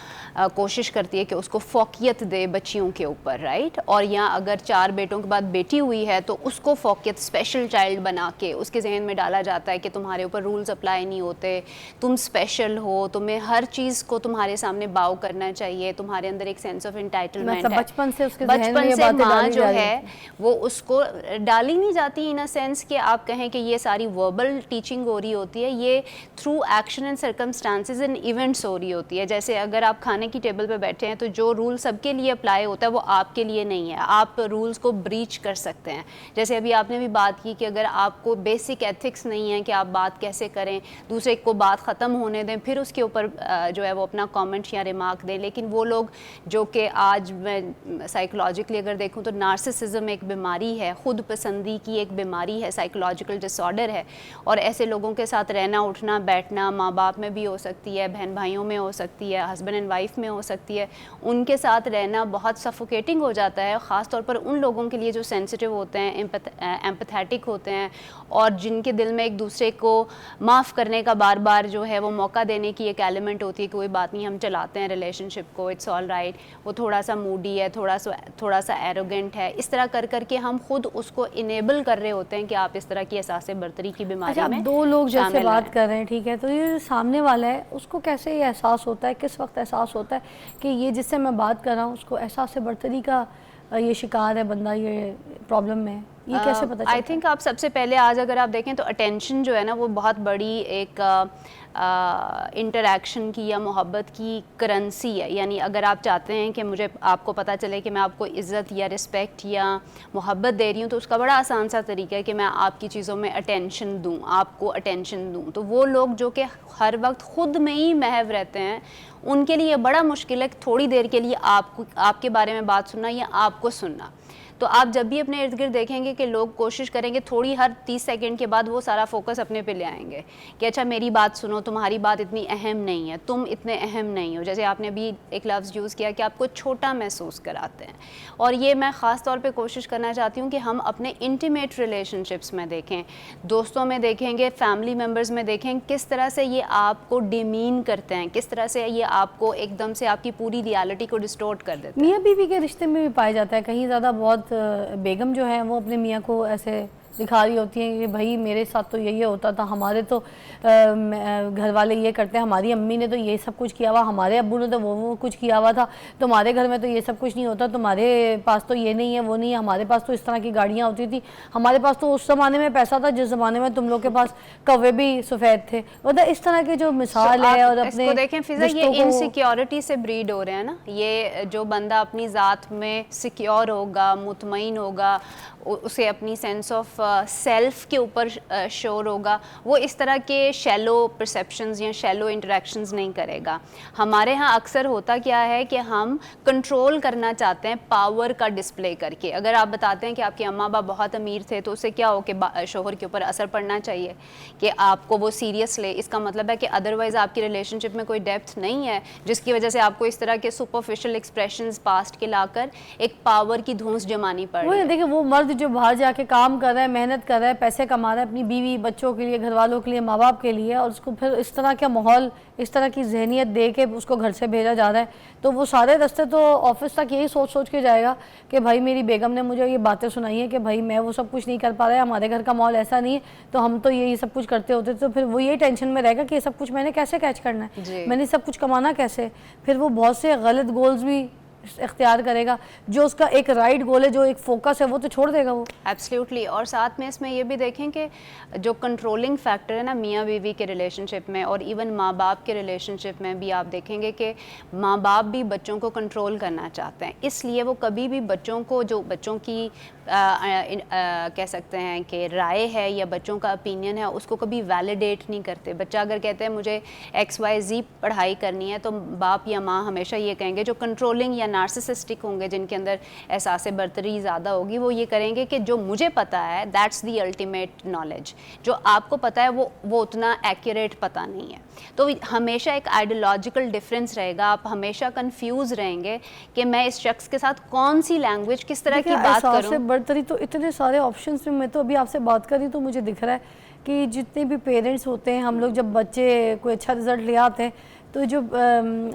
कोशिश करती है कि उसको फ़ौक़ियत दे बच्चियों के ऊपर, राइट। और या अगर 4 बेटों के बाद बेटी हुई है तो उसको फ़ौक़ियत स्पेशल चाइल्ड बना के उसके जहन में डाला जाता है कि तुम्हारे ऊपर रूल्स अप्लाई नहीं होते, तुम स्पेशल हो, तुम्हें हर चीज़ को तुम्हारे सामने बाव करना चाहिए, तुम्हारे अंदर एक सेंस ऑफ एंटाइटलमेंट है। बचपन से उसके बचपन से माँ जो है वो उसको डाली नहीं जाती इन अ सेंस कि आप कहें कि ये सारी वर्बल टीचिंग हो रही होती है, ये through action and circumstances and events हो रही होती है। जैसे अगर आप खाने की टेबल पे बैठे हैं तो जो रूल सबके लिए अप्लाई होता है वो आपके लिए नहीं है, आप रूल्स को ब्रीच कर सकते हैं। जैसे अभी आपने भी बात की कि अगर आपको बेसिक एथिक्स नहीं है कि आप बात कैसे करें, दूसरे को बात ख़त्म होने दें फिर उसके ऊपर जो है वो अपना कमेंट या रिमार्क दें। लेकिन वो लोग जो कि आज मैं साइकोलॉजिकली अगर देखूं तो नार्सिसिज्म एक बीमारी है, खुद पसंदी की एक बीमारी है, साइकोलॉजिकल डिसऑर्डर है। और ऐसे लोगों के साथ रहना उठना बैठना माँ बाप में भी हो सकती है, बहन भाइयों में हो सकती है, हस्बैंड एंड वाइफ में हो सकती है, उनके साथ रहना बहुत सफोकेटिंग हो जाता है। ख़ास तौर पर उन लोगों के लिए जो सेंसिटिव होते हैं, एम्पैथेटिक होते हैं और जिनके दिल में एक दूसरे को माफ़ करने का बार बार जो है वो मौका देने की एक एलिमेंट होती है कि कोई बात नहीं हम चलाते हैं रिलेशनशिप को, इट्स ऑल राइट। वो थोड़ा सा मूडी है, थोड़ा सा एरोगेंट है, इस तरह कर करके हम खुद उसको इनेबल कर रहे होते हैं कि आप इस तरह की एहसास बर्तरी की बीमारी में। दो लोग जैसे बात कर रहे हैं, ठीक है, तो ये सामने वाला है उसको कैसे ये एहसास होता है, किस वक्त एहसास होता है कि ये जिससे मैं बात कर रहा हूँ उसको एहसास बर्तरी का ये शिकार है बंदा, ये प्रॉब्लम में है, ये कैसे पता चलता है? आई थिंक आप सबसे पहले आज अगर आप देखें तो अटेंशन जो है ना वो बहुत बड़ी एक इंटरैक्शन की या मोहब्बत की करेंसी है। यानी अगर आप चाहते हैं कि मुझे आपको पता चले कि मैं आपको इज़्ज़त या रिस्पेक्ट या मोहब्बत दे रही हूँ तो उसका बड़ा आसान सा तरीका है कि मैं आपकी चीज़ों में अटेंशन दूँ, आपको अटेंशन दूँ। तो वो लोग जो कि हर वक्त ख़ुद में ही महव रहते हैं उनके लिए बड़ा मुश्किल है थोड़ी देर के लिए आपके बारे में बात सुनना या आपको सुनना। तो आप जब भी अपने इर्द गिर्द देखेंगे कि लोग कोशिश करेंगे थोड़ी हर 30 सेकंड के बाद वो सारा फोकस अपने पे ले आएंगे कि अच्छा मेरी बात सुनो, तुम्हारी बात इतनी अहम नहीं है, तुम इतने अहम नहीं हो। जैसे आपने अभी एक लफ्ज़ यूज़ किया कि आपको छोटा महसूस कराते हैं, और ये मैं ख़ास तौर पे कोशिश करना चाहती हूँ कि हम अपने इंटीमेट रिलेशनशिप्स में देखें, दोस्तों में देखेंगे, फैमिली मेम्बर्स में देखें, किस तरह से ये आपको डिमीन करते हैं, किस तरह से ये आपको एकदम से आपकी पूरी रियलिटी को डिस्टोर्ट कर देते हैं। मियाँ बीवी के रिश्ते में भी पाया जाता है, कहीं ज़्यादा बहुत बेगम जो है वो अपने मियाँ को ऐसे दिखा रही होती हैं कि भाई मेरे साथ तो यही होता था, हमारे तो घर वाले ये करते हैं, हमारी अम्मी ने तो ये सब कुछ किया हुआ, हमारे अब्बू ने तो वो कुछ किया हुआ था, तुम्हारे घर में तो ये सब कुछ नहीं होता, तुम्हारे पास तो ये नहीं है वो नहीं है, हमारे पास तो इस तरह की गाड़ियाँ होती थी, हमारे पास तो उस ज़माने में पैसा था जिस ज़माने में तुम लोग के पास कौवे भी सफ़ेद थे। मतलब इस तरह की जो मिसाल है। और अपने इसको देखें फिजा, ये इनसिक्योरिटी से ब्रीड हो रहे हैं ना। ये जो बंदा अपनी ज़ात में सिक्योर होगा, मुतमईन होगा, उसे अपनी सेंस ऑफ सेल्फ के ऊपर श्योर होगा, वो इस तरह के शैलो परसेप्शंस या शैलो इंटरेक्शंस नहीं करेगा। हमारे यहाँ अक्सर होता क्या है कि हम कंट्रोल करना चाहते हैं पावर का डिस्प्ले करके। अगर आप बताते हैं कि आपके अम्मा बाप बहुत अमीर थे तो उससे क्या हो कि शोहर के ऊपर असर पड़ना चाहिए कि आपको वो सीरियस ले, इसका मतलब है कि अदरवाइज़ आपकी रिलेशनशिप में कोई डेप्थ नहीं है, जिसकी वजह से आपको इस तरह के सुपरफिशियल एक्सप्रेशंस पास्ट के लाकर एक पावर की धौंस जमानी पड़ रही है। देखिए वो मर्द जो बाहर जाके काम कर रहा है, मेहनत कर रहा है, पैसे कमा रहा है अपनी बीवी बच्चों के लिए, घर वालों के लिए, माँ बाप के लिए, और उसको फिर इस तरह का माहौल, इस तरह की जहनियत दे के उसको घर से भेजा जा रहा है, तो वो सारे रास्ते तो ऑफिस तक यही सोच सोच के जाएगा कि भाई मेरी बेगम ने मुझे ये बातें सुनाई है कि भाई मैं वो सब कुछ नहीं कर पा रहा है, हमारे घर का माहौल ऐसा नहीं है, तो हम तो यही सब कुछ करते होते, तो फिर वो यही टेंशन में रहेगा कि ये सब कुछ मैंने कैसे कैच करना है, मैंने सब कुछ कमाना कैसे। फिर वो बहुत से गलत गोल्स भी इख्तियार करेगा, जो उसका एक राइट गोल है, जो एक फोकस है, वो तो छोड़ देगा वो। एब्सोल्युटली। और साथ में इसमें ये भी देखें कि जो कंट्रोलिंग फैक्टर है ना मियाँ बीवी के रिलेशनशिप में, और इवन माँ बाप के रिलेशनशिप में भी आप देखेंगे कि माँ बाप भी बच्चों को कंट्रोल करना चाहते हैं, इसलिए वो कभी भी बच्चों को, जो बच्चों की कह सकते हैं कि राय है या बच्चों का ओपिनियन है, उसको कभी वैलिडेट नहीं करते। बच्चा अगर कहते हैं मुझे XYZ पढ़ाई करनी है, तो बाप या माँ हमेशा ये कहेंगे, जो कंट्रोलिंग या नार्सिसिस्टिक होंगे, जिनके अंदर एहसास बर्तरी ज़्यादा होगी, वो ये करेंगे कि जो मुझे पता है दैट्स दी अल्टीमेट नॉलेज, जो आपको पता है वो उतना एक्यूरेट पता नहीं है। तो हमेशा एक आइडियोलॉजिकल डिफरेंस रहेगा, आप हमेशा कंफ्यूज रहेंगे कि मैं इस शख्स के साथ कौन सी लैंग्वेज, किस तरह की बात करूं। बर्तरी तो इतने सारे ऑप्शंस में, मैं तो अभी आपसे बात कर रही तो मुझे दिख रहा है कि जितने भी पेरेंट्स होते हैं, हम लोग जब बच्चे कोई अच्छा रिजल्ट ले आते हैं, तो जो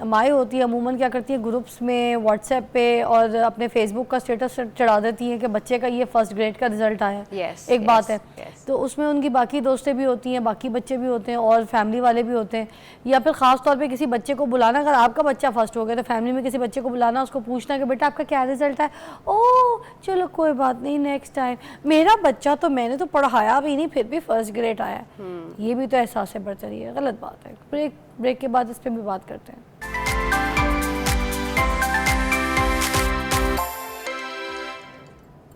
माएँ होती है अमूमन क्या करती है, ग्रुप्स में व्हाट्सएप पे और अपने फेसबुक का स्टेटस चढ़ा देती हैं कि बच्चे का ये फर्स्ट ग्रेड का रिजल्ट आया है। एक बात है, तो उसमें उनकी बाकी दोस्तें भी होती हैं, बाकी बच्चे भी होते हैं और फैमिली वाले भी होते हैं, या फिर ख़ास तौर पे किसी बच्चे को बुलाना, अगर आपका बच्चा फर्स्ट हो गया तो फैमिली में किसी बच्चे को बुलाना, उसको पूछना कि बेटा आपका क्या रिजल्ट है, ओह चलो कोई बात नहीं नेक्स्ट टाइम, मेरा बच्चा तो मैंने तो पढ़ाया भी नहीं फिर भी फर्स्ट ग्रेड आया। ये भी तो एहसास बर्तरी है, गलत बात है। ब्रेक के बाद इस पर भी बात करते हैं।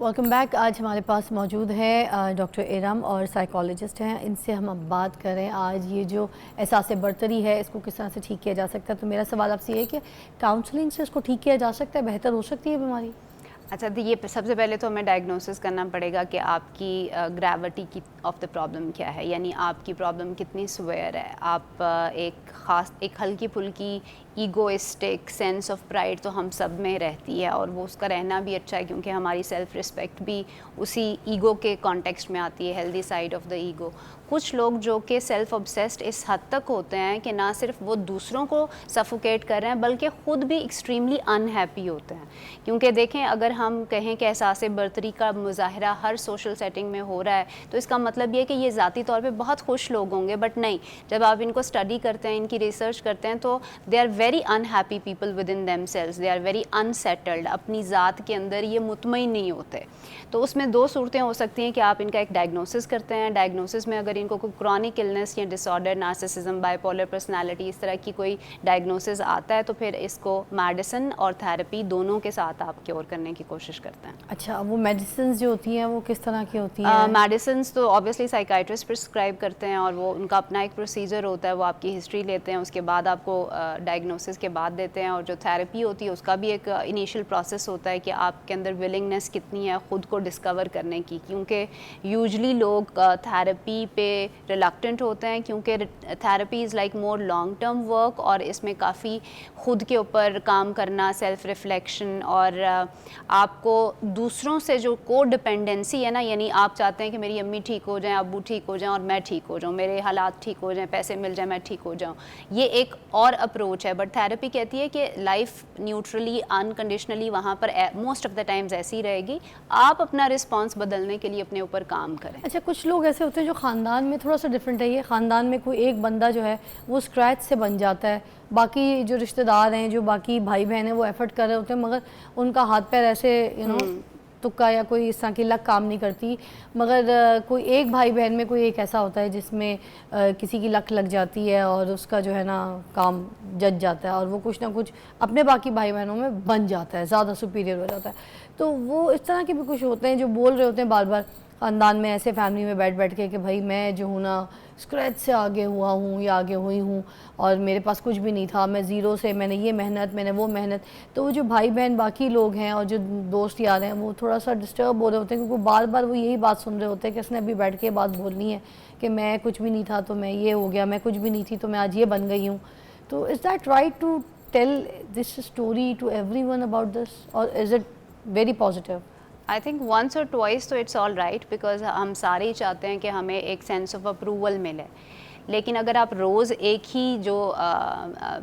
Welcome back. आज हमारे पास मौजूद है डॉक्टर इरम और साइकोलॉजिस्ट हैं, इनसे हम अब बात करें आज ये जो एहसास बर्तरी है इसको किस तरह से ठीक किया जा सकता है। तो मेरा सवाल आपसे ये है कि काउंसलिंग से इसको ठीक किया जा सकता है, बेहतर हो सकती है बीमारी? अच्छा, तो ये सबसे पहले तो हमें डायग्नोसिस करना पड़ेगा कि आपकी ग्रेविटी की ऑफ द प्रॉब्लम क्या है, यानी आपकी प्रॉब्लम कितनी सिवियर है। आप एक हल्की फुल्की ईगोइस्टिक सेंस ऑफ प्राइड तो हम सब में रहती है, और वो उसका रहना भी अच्छा है, क्योंकि हमारी सेल्फ रिस्पेक्ट भी उसी ईगो के कॉन्टेक्स्ट में आती है, healthy side of the ego. कुछ लोग जो कि सेल्फ ऑब्सेस्ड इस हद तक होते हैं कि ना सिर्फ वो दूसरों को सफोकेट कर रहे हैं, बल्कि ख़ुद भी एक्सट्रीमली अनहैप्पी होते हैं। क्योंकि देखें, अगर हम कहें कि एहसास बर्तरी का मुजाहरा हर सोशल सेटिंग में हो रहा है, तो इसका मतलब ये कि ये ज़ाती तौर पे बहुत खुश लोग होंगे, बट नहीं, जब आप इनको स्टडी करते हैं, इनकी रिसर्च करते हैं, तो they are very unhappy people within themselves, they are very unsettled, अपनी ज़ात के अंदर ये मुतमईन नहीं होते। तो उसमें दो सूरतें हो सकती हैं कि आप इनका एक डायग्नोसिस करते हैं, डायग्नोसिस में अगर इनको कोई क्रॉनिक इलनेस या डिसऑर्डर, नार्सिसिज्म, बाइपोलर पर्सनालिटी, इस तरह की कोई डायग्नोसिस आता है, तो फिर इसको मेडिसिन और थेरेपी दोनों के साथ आप क्योर करने की कोशिश करते हैं। अच्छा, वो मेडिसिन जो होती हैं वो किस तरह की होती हैं? मेडिसिन तो ऑब्वियसली साइकाइट्रिस्ट प्रिस्क्राइब करते हैं, और वो उनका अपना एक प्रोसीजर होता है, वो आपकी हिस्ट्री लेते हैं, उसके बाद आपको डायग्नोसिस के बाद देते हैं। और जो थेरेपी होती है उसका भी एक इनिशियल प्रोसेस होता है कि आपके अंदर विलिंगनेस कितनी है ख़ुद को डिस्कवर करने की, क्योंकि यूजली लोग थेरेपी पे रिलक्टेंट होते हैं, क्योंकि therapy is like more long term work, और इसमें काफ़ी ख़ुद के ऊपर काम करना, सेल्फ रिफ्लेक्शन, और आपको दूसरों से जो को डिपेंडेंसी है ना, यानी आप चाहते हैं कि मेरी अम्मी ठीक हो जाएं, अब्बू ठीक हो जाएं और मैं ठीक हो जाऊं, मेरे हालात ठीक हो जाएं, पैसे मिल जाएं, मैं ठीक हो जाऊं, ये एक और अप्रोच है। बट थेरेपी कहती है कि लाइफ न्यूट्रली, अनकंडीशनली वहाँ पर मोस्ट ऑफ द टाइम्स ऐसी रहेगी, आप अपना रिस्पॉन्स बदलने के लिए अपने ऊपर काम करें। अच्छा, कुछ लोग ऐसे होते हैं जो ख़ानदान में थोड़ा सा डिफरेंट है, ये ख़ानदान में कोई एक बंदा जो है वो स्क्रैच से बन जाता है, बाकी जो रिश्तेदार हैं, जो बाकी भाई बहन हैं, वो एफर्ट कर रहे होते हैं, मगर उनका हाथ पैर ऐसे तुक्का या कोई इस तरह की लक काम नहीं करती, मगर कोई एक भाई बहन में कोई एक ऐसा होता है जिसमें किसी की लक लग जाती है और उसका जो है ना काम जज जाता है, और वो कुछ ना कुछ अपने बाकी भाई बहनों में बन जाता है, ज़्यादा सुपीरियर हो जाता है। तो वो इस तरह के भी कुछ होते हैं जो बोल रहे होते हैं बार बार, ख़ानदान में ऐसे फैमिली में बैठ बैठ के कि भाई मैं जो हूँ ना स्क्रैच से आगे हुआ हूँ या आगे हुई हूँ और मेरे पास कुछ भी नहीं था, मैं ज़ीरो से, मैंने ये मेहनत, मैंने वो मेहनत। तो वो जो भाई बहन बाकी लोग हैं और जो दोस्त यार हैं वो थोड़ा सा डिस्टर्ब हो रहे होते हैं, क्योंकि बार बार वो यही बात सुन रहे होते हैं कि इसने अभी बैठ के बात बोलनी है कि मैं कुछ भी नहीं था तो मैं ये हो गया, मैं कुछ भी नहीं थी तो मैं आज ये बन गई हूँ। तो is that right to tell this story to everyone about this, और is it very positive? I think once और ट्वाइस तो इट्स ऑल राइट, बिकॉज हम सारे ही चाहते हैं कि हमें एक सेंस ऑफ अप्रूवल मिले। लेकिन अगर आप रोज़ एक ही जो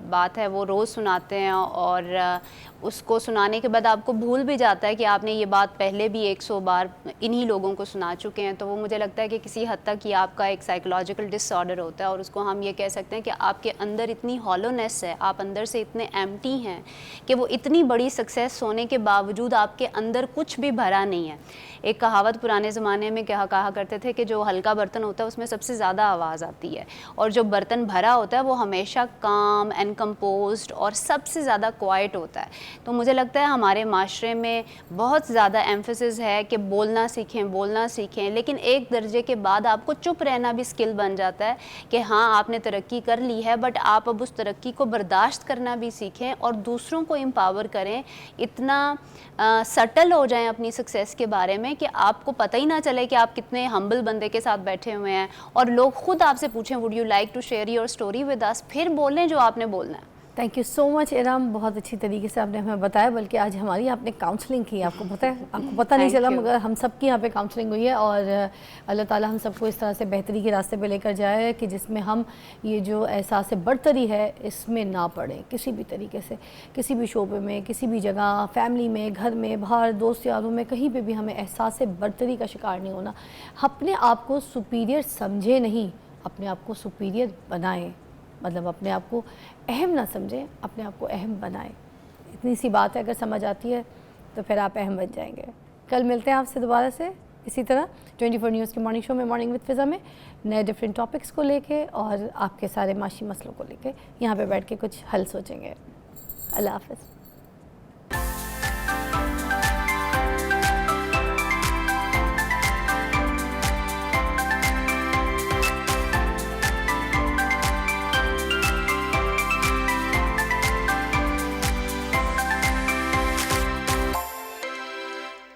बात है वो रोज़ सुनाते हैं और उसको सुनाने के बाद आपको भूल भी जाता है कि आपने ये बात पहले भी 100 बार इन्हीं लोगों को सुना चुके हैं, तो वो मुझे लगता है कि किसी हद तक ये आपका एक साइकोलॉजिकल डिसऑर्डर होता है। और उसको हम ये कह सकते हैं कि आपके अंदर इतनी हॉलोनेस है, आप अंदर से इतने एम्प्टी हैं कि वो इतनी बड़ी सक्सेस होने के बावजूद आपके अंदर कुछ भी भरा नहीं है। एक कहावत पुराने ज़माने में कहा करते थे कि जो हल्का बर्तन होता है उसमें सबसे ज़्यादा आवाज़ आती है, और जो बर्तन भरा होता है वो हमेशा काम एंड कंपोज्ड और सबसे ज़्यादा क्वाइट होता है। तो मुझे लगता है हमारे माशरे में बहुत ज़्यादा एम्फेसिस है कि बोलना सीखें, लेकिन एक दर्जे के बाद आपको चुप रहना भी स्किल बन जाता है कि हाँ आपने तरक्की कर ली है, बट आप अब उस तरक्की को बर्दाश्त करना भी सीखें और दूसरों को एम्पावर करें, इतना सटल हो जाएं अपनी सक्सेस के बारे में कि आपको पता ही ना चले कि आप कितने हम्बल बंदे के साथ बैठे हुए हैं, और लोग खुद आपसे पूछें would you like to share your story with us, फिर बोलें जो आपने बोलना है। Thank you so much Iram, बहुत अच्छी तरीके से आपने हमें बताया, बल्कि आज हमारी आपने काउंसलिंग की, आपको पता है, आपको पता नहीं चला मगर हम सब की यहाँ पे काउंसलिंग हुई है। और अल्लाह ताला हम सबको इस तरह से बेहतरी के रास्ते पे लेकर जाए कि जिसमें हम ये जो एहसास बरतरी है इसमें ना पड़े किसी भी तरीके से, किसी भी शोबे में, किसी भी जगह, फैमिली में, घर में, बाहर, दोस्त यारों में, कहीं पर भी हमें एहसास बरतरी का शिकार नहीं होना। अपने आप को सुपीरियर समझे नहीं, अपने आप को सुपीरियर बनाएं, मतलब अपने आप को अहम ना समझें, अपने आप को अहम बनाएं। इतनी सी बात है, अगर समझ आती है तो फिर आप अहम बन जाएंगे। कल मिलते हैं आपसे दोबारा से इसी तरह 24 न्यूज़ के मॉर्निंग शो में, मॉर्निंग विद फ़िज़ा में, नए डिफरेंट टॉपिक्स को लेके और आपके सारे माशी मसलों को लेके यहाँ पे बैठ के कुछ हल सोचेंगे। अल्लाह हाफ़िज़।